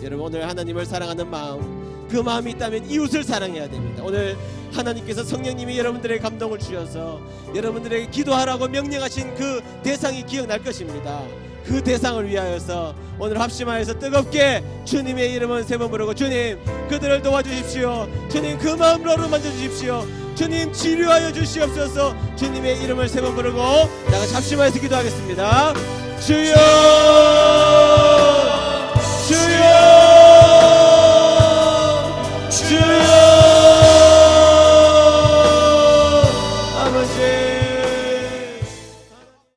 여러분 오늘 하나님을 사랑하는 마음 그 마음이 있다면 이웃을 사랑해야 됩니다. 오늘 하나님께서 성령님이 여러분들의 감동을 주셔서 여러분들에게 기도하라고 명령하신 그 대상이 기억날 것입니다. 그 대상을 위하여서 오늘 합심하여서 뜨겁게 주님의 이름은 세 번 부르고 주님 그들을 도와주십시오. 주님 그 마음으로 만져주십시오. 주님 치료하여 주시옵소서. 주님의 이름을 세 번 부르고 나같이 합심하여서 기도하겠습니다. 주여